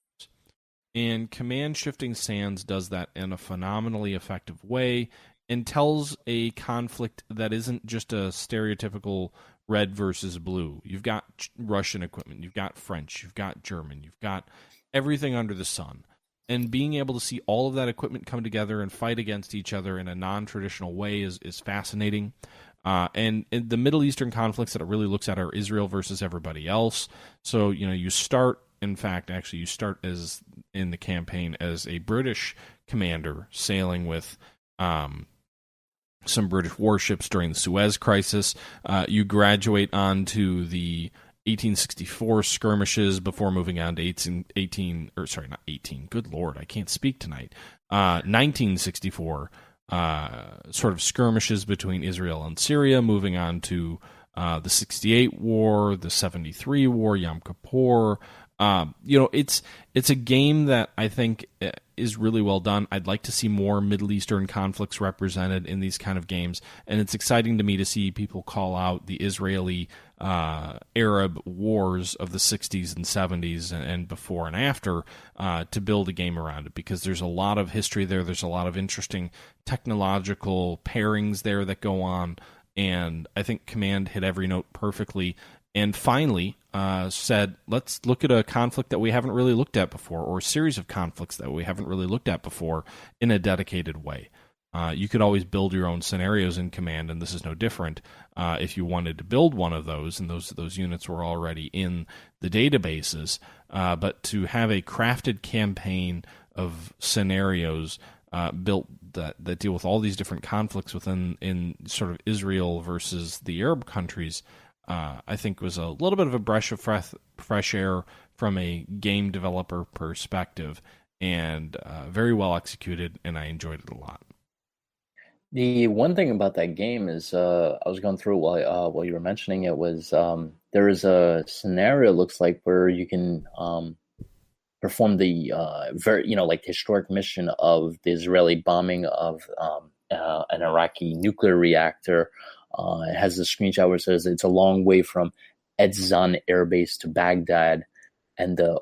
And Command Shifting Sands does that in a phenomenally effective way and tells a conflict that isn't just a stereotypical red versus blue. You've got Russian equipment, you've got French, you've got German, you've got everything under the sun. And being able to see all of that equipment come together and fight against each other in a non-traditional way is fascinating. And the Middle Eastern conflicts that it really looks at are Israel versus everybody else. So, you start as in the campaign as a British commander sailing with some British warships during the Suez Crisis. You graduate onto the 1864 skirmishes before moving on to 1964 sort of skirmishes between Israel and Syria, moving on to the 68 war, the 73 war, Yom Kippur. It's a game that I think is really well done. I'd like to see more Middle Eastern conflicts represented in these kind of games, and it's exciting to me to see people call out the Israeli Arab wars of the 60s and 70s and before and after to build a game around it, because there's a lot of history there. There's a lot of interesting technological pairings there that go on, and I think Command hit every note perfectly. And finally said, let's look at a conflict that we haven't really looked at before, or a series of conflicts that we haven't really looked at before in a dedicated way. You could always build your own scenarios in Command, and this is no different. If you wanted to build one of those, and those units were already in the databases, but to have a crafted campaign of scenarios built that deal with all these different conflicts in sort of Israel versus the Arab countries, I think was a little bit of a breath of fresh air from a game developer perspective, and very well executed, and I enjoyed it a lot. The one thing about that game is, I was going through while you were mentioning it, was there is a scenario, looks like, where you can perform the like historic mission of the Israeli bombing of an Iraqi nuclear reactor. It has a screenshot where it says it's a long way from Edzan Air Base to Baghdad and the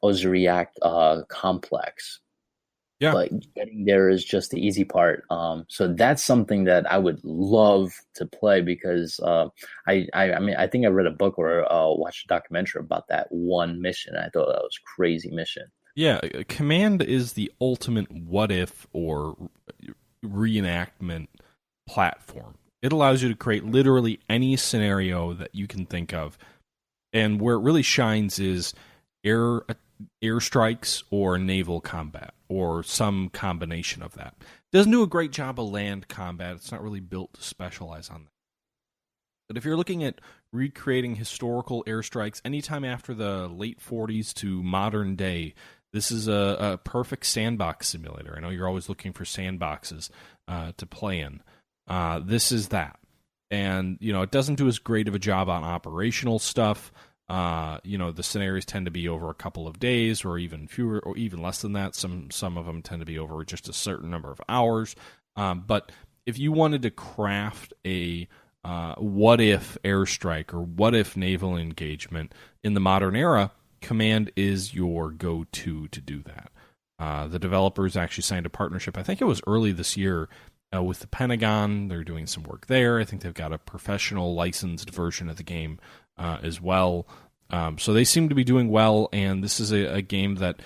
Ozuriak complex. Yeah. But getting there is just the easy part. So that's something that I would love to play, because I think I read a book or watched a documentary about that one mission. I thought that was a crazy mission. Yeah, Command is the ultimate what if or reenactment platform. It allows you to create literally any scenario that you can think of. And where it really shines is airstrikes or naval combat, or some combination of that. It doesn't do a great job of land combat. It's not really built to specialize on that. But if you're looking at recreating historical airstrikes anytime after the late 40s to modern day, this is a perfect sandbox simulator. I know you're always looking for sandboxes to play in. This is that. And, it doesn't do as great of a job on operational stuff, The scenarios tend to be over a couple of days, or even fewer, or even less than that. Some of them tend to be over just a certain number of hours. But if you wanted to craft a what if airstrike or what if naval engagement in the modern era, Command is your go-to to do that. The developers actually signed a partnership, I think it was early this year, with the Pentagon. They're doing some work there. I think they've got a professional licensed version of the game as well. So they seem to be doing well, and this is a game that,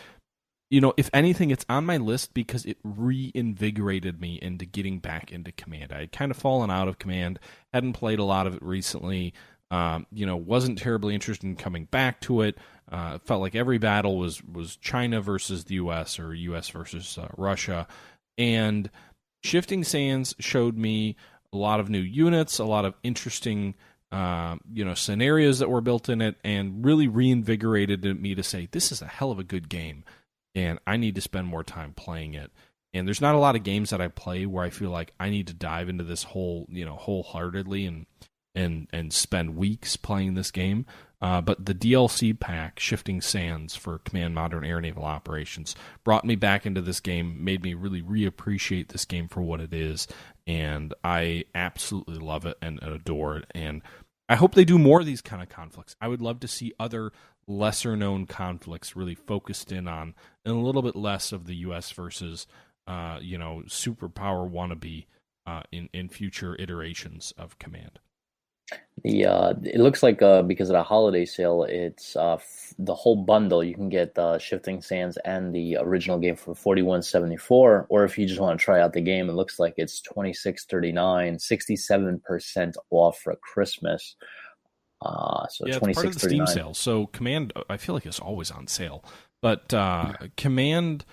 if anything, it's on my list because it reinvigorated me into getting back into Command. I had kind of fallen out of Command, hadn't played a lot of it recently, wasn't terribly interested in coming back to it. Felt like every battle was China versus the U.S. or U.S. versus Russia. And Shifting Sands showed me a lot of new units, a lot of interesting scenarios that were built in it, and really reinvigorated me to say, this is a hell of a good game, and I need to spend more time playing it. And there's not a lot of games that I play where I feel like I need to dive into this wholeheartedly and spend weeks playing this game. But the DLC pack, Shifting Sands for Command Modern Air Naval Operations, brought me back into this game, made me really reappreciate this game for what it is, and I absolutely love it and adore it. And I hope they do more of these kind of conflicts. I would love to see other lesser-known conflicts really focused in on, and a little bit less of the U.S. versus, superpower wannabe in future iterations of Command. It looks like because of the holiday sale, it's the whole bundle. You can get Shifting Sands and the original game for $41.74, or if you just want to try out the game, it looks like it's $26.39, 67% off for Christmas. So yeah, it's part of the Steam sale. So Command, I feel like it's always on sale, but Command.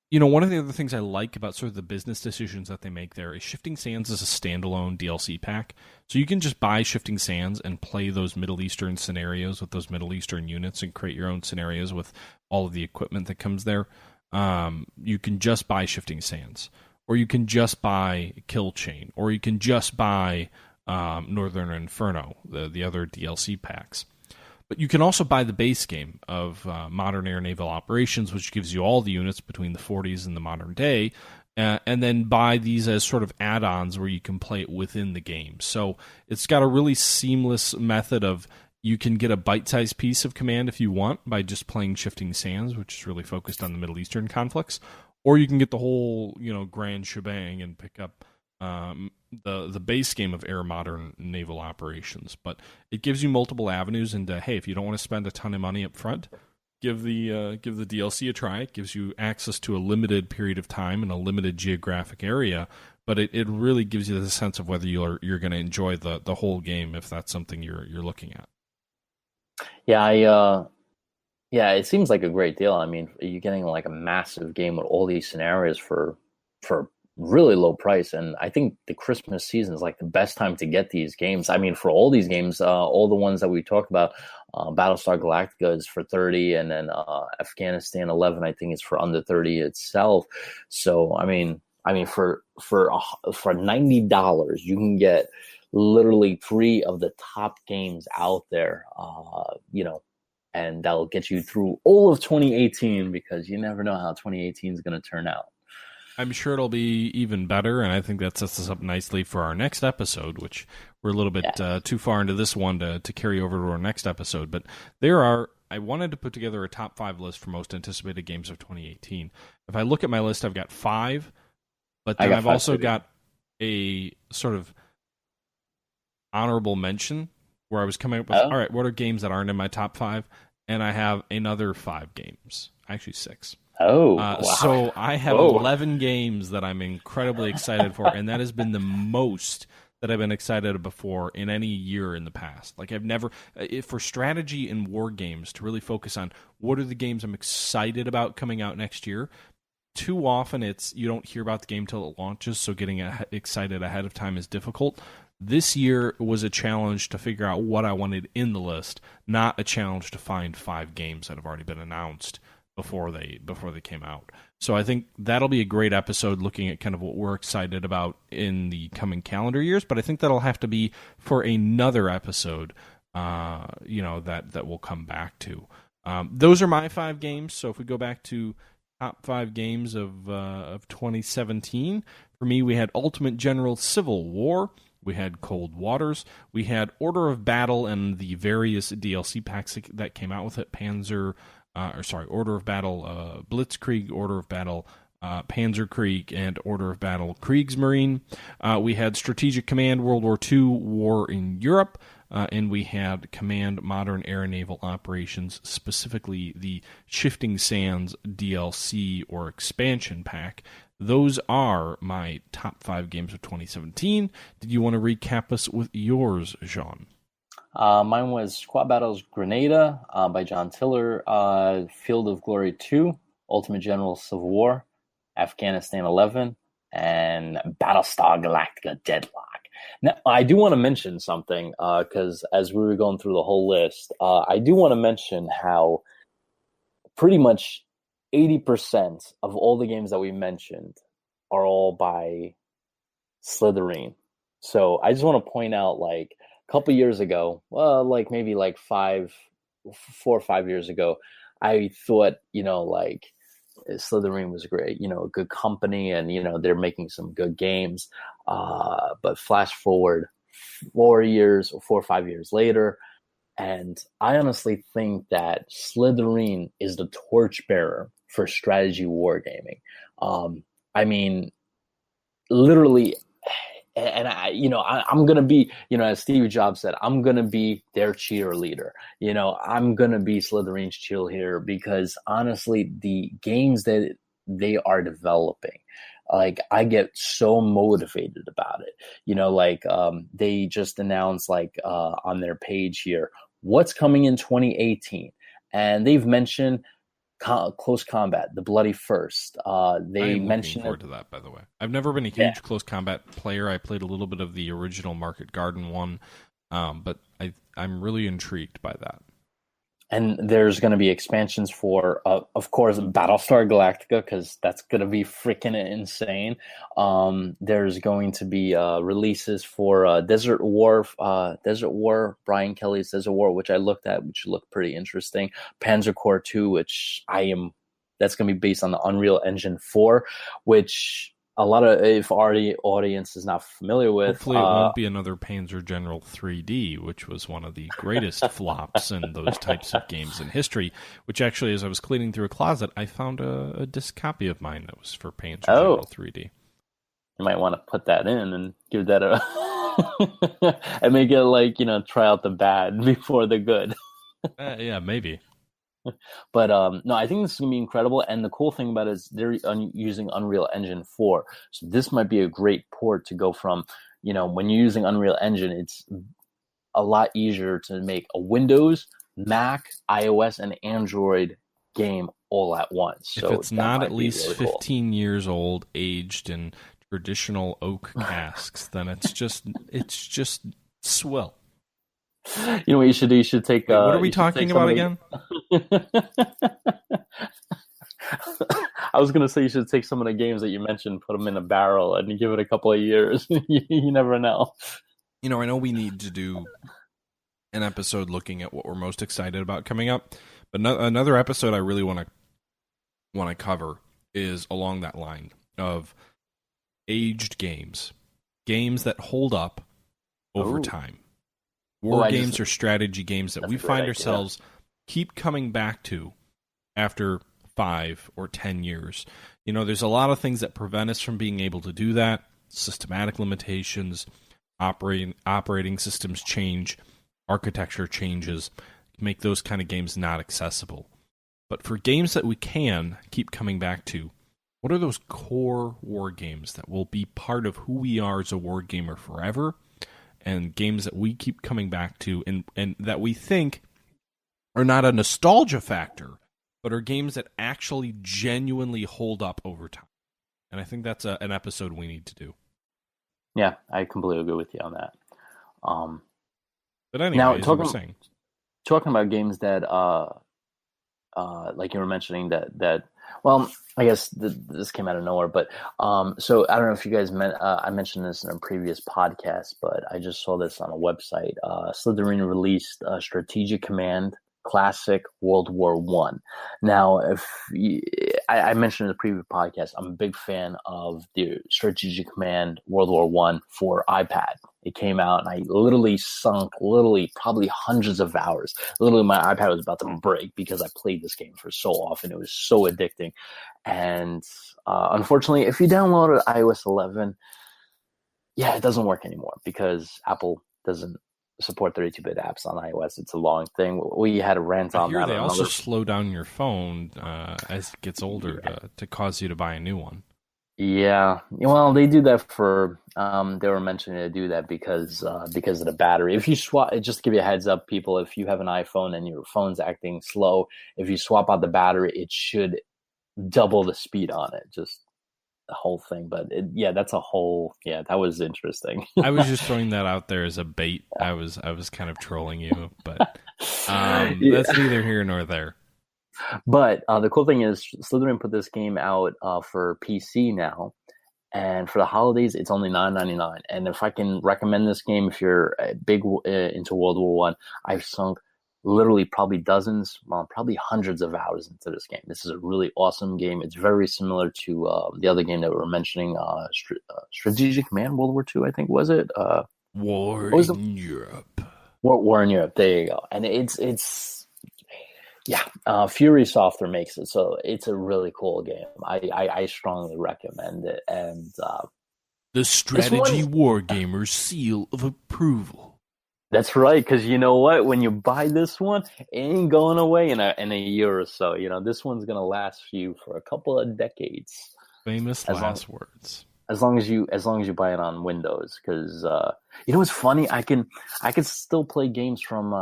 One of the other things I like about sort of the business decisions that they make there is Shifting Sands is a standalone DLC pack. So you can just buy Shifting Sands and play those Middle Eastern scenarios with those Middle Eastern units and create your own scenarios with all of the equipment that comes there. You can just buy Shifting Sands, or you can just buy Kill Chain, or you can just buy Northern Inferno, the other DLC packs. But you can also buy the base game of Modern Air Naval Operations, which gives you all the units between the 40s and the modern day, and then buy these as sort of add-ons where you can play it within the game. So it's got a really seamless method of, you can get a bite-sized piece of Command if you want by just playing Shifting Sands, which is really focused on the Middle Eastern conflicts, or you can get the whole grand shebang and pick up the base game of Air Modern Naval Operations. But it gives you multiple avenues into, hey, if you don't want to spend a ton of money up front, give the DLC a try. It gives you access to a limited period of time in a limited geographic area, but it really gives you the sense of whether you're going to enjoy the whole game if that's something you're looking at. Yeah, it seems like a great deal. I mean, you're getting like a massive game with all these scenarios for really low price, and I think the Christmas season is like the best time to get these games. I mean, for all these games, all the ones that we talked about, Battlestar Galactica is for $30, and then Afghanistan 11, I think, is for under $30 itself. So I mean, for $90, you can get literally 3 of the top games out there. And that'll get you through all of 2018, because you never know how 2018 is going to turn out. I'm sure it'll be even better, and I think that sets us up nicely for our next episode, which we're a little bit too far into this one to carry over to our next episode. But I wanted to put together a top 5 list for most anticipated games of 2018. If I look at my list, I've got 5, but then I've also got a sort of honorable mention where I was coming up with, all right, what are games that aren't in my top 5? And I have another 5 games, actually 6. Wow. So I have 11 games that I'm incredibly excited for, and that has been the most that I've been excited before in any year in the past. Like, I've never, for strategy and war games, to really focus on what are the games I'm excited about coming out next year. Too often you don't hear about the game till it launches, so getting excited ahead of time is difficult. This year was a challenge to figure out what I wanted in the list, not a challenge to find 5 games that have already been announced before they came out. So I think that'll be a great episode looking at kind of what we're excited about in the coming calendar years, but I think that'll have to be for another episode that we'll come back to. Those are my 5 games. So if we go back to top 5 games of 2017, for me, we had Ultimate General Civil War, we had Cold Waters, we had Order of Battle and the various DLC packs that came out with it, Order of Battle Blitzkrieg, Order of Battle Panzerkrieg, and Order of Battle Kriegsmarine. We had Strategic Command World War II War in Europe, and we had Command Modern Air and Naval Operations, specifically the Shifting Sands DLC or expansion pack. Those are my top 5 games of 2017. Did you want to recap us with yours, Jean? Mine was Squad Battles Grenada by John Tiller, Field of Glory 2, Ultimate General Civil War, Afghanistan 11, and Battlestar Galactica Deadlock. Now, I do want to mention something, because as we were going through the whole list, I do want to mention how pretty much 80% of all the games that we mentioned are all by Slytherin. So I just want to point out, like, a couple years ago, well, like maybe like 4 or 5 years ago, I thought, like, Slytherin was great, a good company, and, they're making some good games. But flash forward 4 or 5 years later, and I honestly think that Slytherin is the torchbearer for strategy wargaming. I mean, literally, and I'm going to be, as Steve Jobs said, I'm going to be their cheerleader. I'm going to be Slytherin's cheerleader, because honestly, the games that they are developing, like, I get so motivated about it. They just announced, on their page here, what's coming in 2018. And they've mentioned Close Combat, The Bloody First. They mentioned looking forward to that, by the way. I've never been a huge Close Combat player. I played a little bit of the original Market Garden one, but I'm really intrigued by that. And there's going to be expansions for, of course, Battlestar Galactica, because that's going to be freaking insane. There's going to be releases for Desert War, Brian Kelly's Desert War, which I looked at, which looked pretty interesting. Panzer Corps 2, which that's going to be based on the Unreal Engine 4, which a lot of, if our audience is not familiar with, hopefully it won't be another Panzer General 3D, which was one of the greatest flops in those types of games in history. Which actually, as I was cleaning through a closet, I found a disc copy of mine that was for Panzer General 3D. You might want to put that in and give that a and make it try out the bad before the good. Yeah, maybe. But no, I think this is going to be incredible. And the cool thing about it is they're using Unreal Engine 4. So this might be a great port to go from, when you're using Unreal Engine, it's a lot easier to make a Windows, Mac, iOS, and Android game all at once. So if it's not at least really 15 years old, aged in traditional oak casks, then it's just swell. You know what you should do? You should take. Wait, what are we talking about again? I was gonna say you should take some of the games that you mentioned, put them in a barrel, and give it a couple of years. You never know. I know we need to do an episode looking at what we're most excited about coming up, but another episode I really want to cover is along that line of aged games that hold up over time. War games or strategy games that we find ourselves keep coming back to after 5 or 10 years. There's a lot of things that prevent us from being able to do that. Systematic limitations, operating systems change, architecture changes, make those kind of games not accessible. But for games that we can keep coming back to, what are those core war games that will be part of who we are as a war gamer forever? And games that we keep coming back to and that we think are not a nostalgia factor, but are games that actually genuinely hold up over time. And I think that's an episode we need to do. Yeah, I completely agree with you on that. But anyway, now, talking about games that, like you were mentioning, that Well, I guess this came out of nowhere, but so I don't know if you guys meant I mentioned this in a previous podcast, but I just saw this on a website. Slytherin released Strategic Command Classic World War One. Now, if I mentioned in the previous podcast, I'm a big fan of the Strategic Command World War One for iPad. It came out, and I literally sunk probably hundreds of hours. Literally, my iPad was about to break because I played this game for so often. It was so addicting. And unfortunately, if you download iOS 11, yeah, it doesn't work anymore because Apple doesn't support 32-bit apps on iOS. It's a long thing. We had a rant on that. They also slow down your phone as it gets older to cause you to buy a new one. Yeah, well, they do that for. They were mentioning to do that because of the battery. If you swap, just to give you a heads up, people, if you have an iPhone and your phone's acting slow, if you swap out the battery, it should double the speed on it. Just the whole thing. But that's a whole. Yeah, that was interesting. I was just throwing that out there as a bait. I was kind of trolling you, but that's neither here nor there. But the cool thing is Slytherin put this game out for PC now, and for the holidays it's only $9.99. And if I can recommend this game, if you're big into World War One, I've sunk literally probably dozens, probably hundreds of hours into this game. This is a really awesome game. It's very similar to the other game that we were mentioning, Strategic Command World War II, I think, was it? War in Europe. War in Europe. There you go. And it's. Yeah, Fury Software makes it, so it's a really cool game. I strongly recommend it. And the Strategy Wargamer seal of approval. That's right, because you know what? When you buy this one, it ain't going away in a year or so. You know, this one's gonna last you for a couple of decades. Famous last words. As long as you buy it on Windows, because you know what's funny? I can still play games from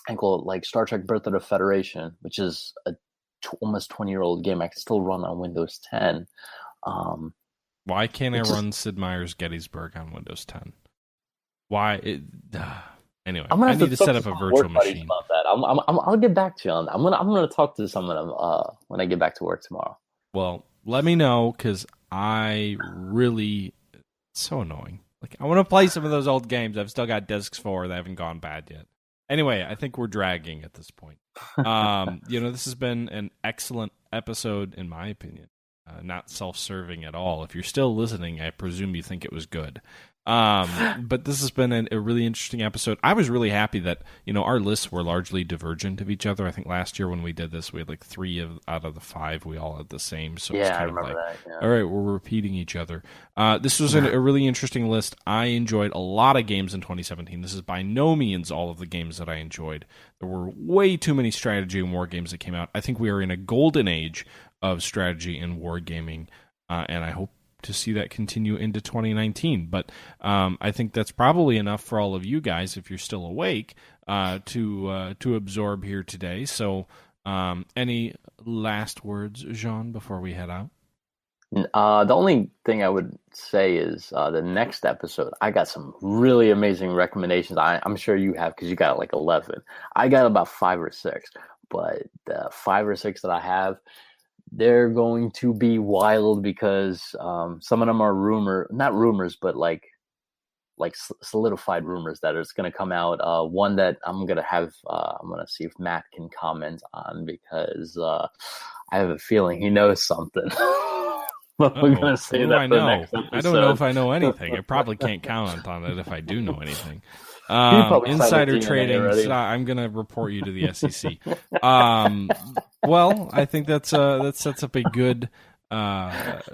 I call it like Star Trek Birth of the Federation, which is a almost 20-year-old game. I can still run on Windows 10. Why can't I run Sid Meier's Gettysburg on Windows 10? Why? Anyway, I need to set up a virtual machine. About that. I'll get back to you on that. I'm gonna talk to some of them when I get back to work tomorrow. Well, let me know, because it's so annoying. Like, I want to play some of those old games I've still got discs for that haven't gone bad yet. Anyway, I think we're dragging at this point. This has been an excellent episode, in my opinion. Not self-serving at all. If you're still listening, I presume you think it was good. But this has been a really interesting episode. I was really happy that, our lists were largely divergent of each other. I think last year when we did this, we had like 3 out of the 5. We all had the same. So yeah, it's kind I remember that. Yeah. All right, we're repeating each other. This was a really interesting list. I enjoyed a lot of games in 2017. This is by no means all of the games that I enjoyed. There were way too many strategy and war games that came out. I think we are in a golden age of strategy and wargaming, and I hope to see that continue into 2019. But I think that's probably enough for all of you guys, if you're still awake, to absorb here today. So any last words, Jean, before we head out? The only thing I would say is the next episode, I got some really amazing recommendations. I'm sure you have, because you got like 11. I got about 5 or 6, but the 5 or 6 that I have, they're going to be wild, because some of them are not rumors, but like solidified rumors that it's going to come out. One that I'm going to see if Matt can comment on, because I have a feeling he knows something. We're going to say that. I know. I don't know if I know anything. I probably can't comment on it if I do know anything. Insider trading. I'm going to report you to the SEC. Well, I think that sets up a good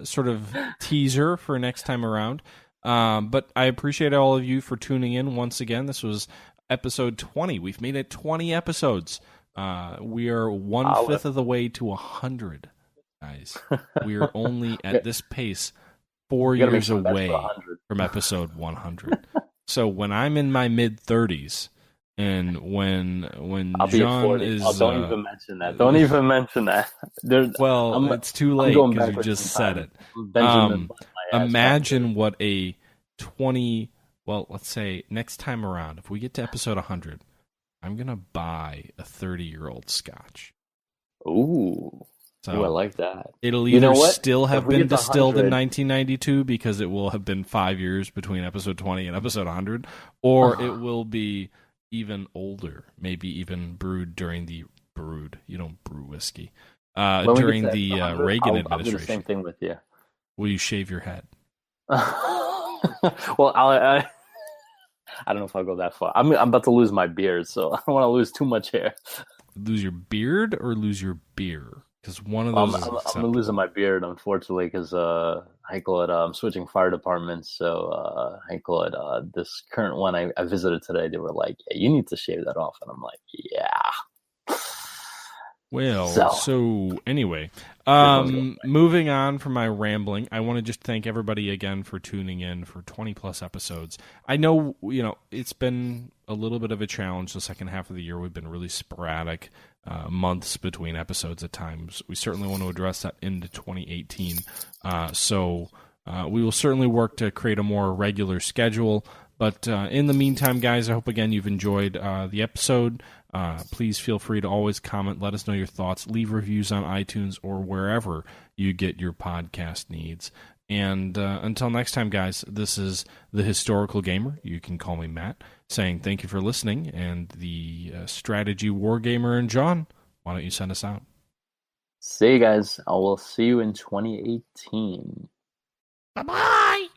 sort of teaser for next time around. But I appreciate all of you for tuning in once again. This was episode 20. We've made it 20 episodes. We are 1/5 of the way to 100, guys. We are only at this pace 4 years away from episode 100. So when I'm in my mid-30s, and when John is... don't even mention that. Don't even mention that. It's too late because you just said it. Imagine what a 20... Well, let's say next time around, if we get to episode 100, I'm going to buy a 30-year-old Scotch. Ooh. So Ooh, I like that. it'll You know either what? still If have we been get to distilled in 100, 1992 because it will have been 5 years between episode 20 and episode 100, or it will be even older, maybe even brewed during the brewed. You don't brew whiskey. when we get During to the 100, Reagan I'll do the same administration. thing with you. Will you shave your head? Well, I don't know if I'll go that far. I'm about to lose my beard, so I don't want to lose too much hair. Lose your beard or lose your beer? Because one of I'm those is I'm losing acceptable. my beard, unfortunately, because I call it I'm switching fire departments. So I call it this current one I visited today. They were like, "Yeah, you need to shave that off," and I'm like, "Yeah." Well, So so anyway, this one's going. moving on from my rambling, I want to just thank everybody again for tuning in for 20 plus episodes. I know, it's been a little bit of a challenge the second half of the year. We've been really sporadic months between episodes at times. We certainly want to address that into 2018. So we will certainly work to create a more regular schedule. But in the meantime, guys, I hope again you've enjoyed the episode. Please feel free to always comment. Let us know your thoughts. Leave reviews on iTunes or wherever you get your podcast needs. And until next time, guys, this is the Historical Gamer. You can call me Matt, saying thank you for listening. And the Strategy Wargamer and John, why don't you send us out? See you guys. I will see you in 2018. Bye-bye!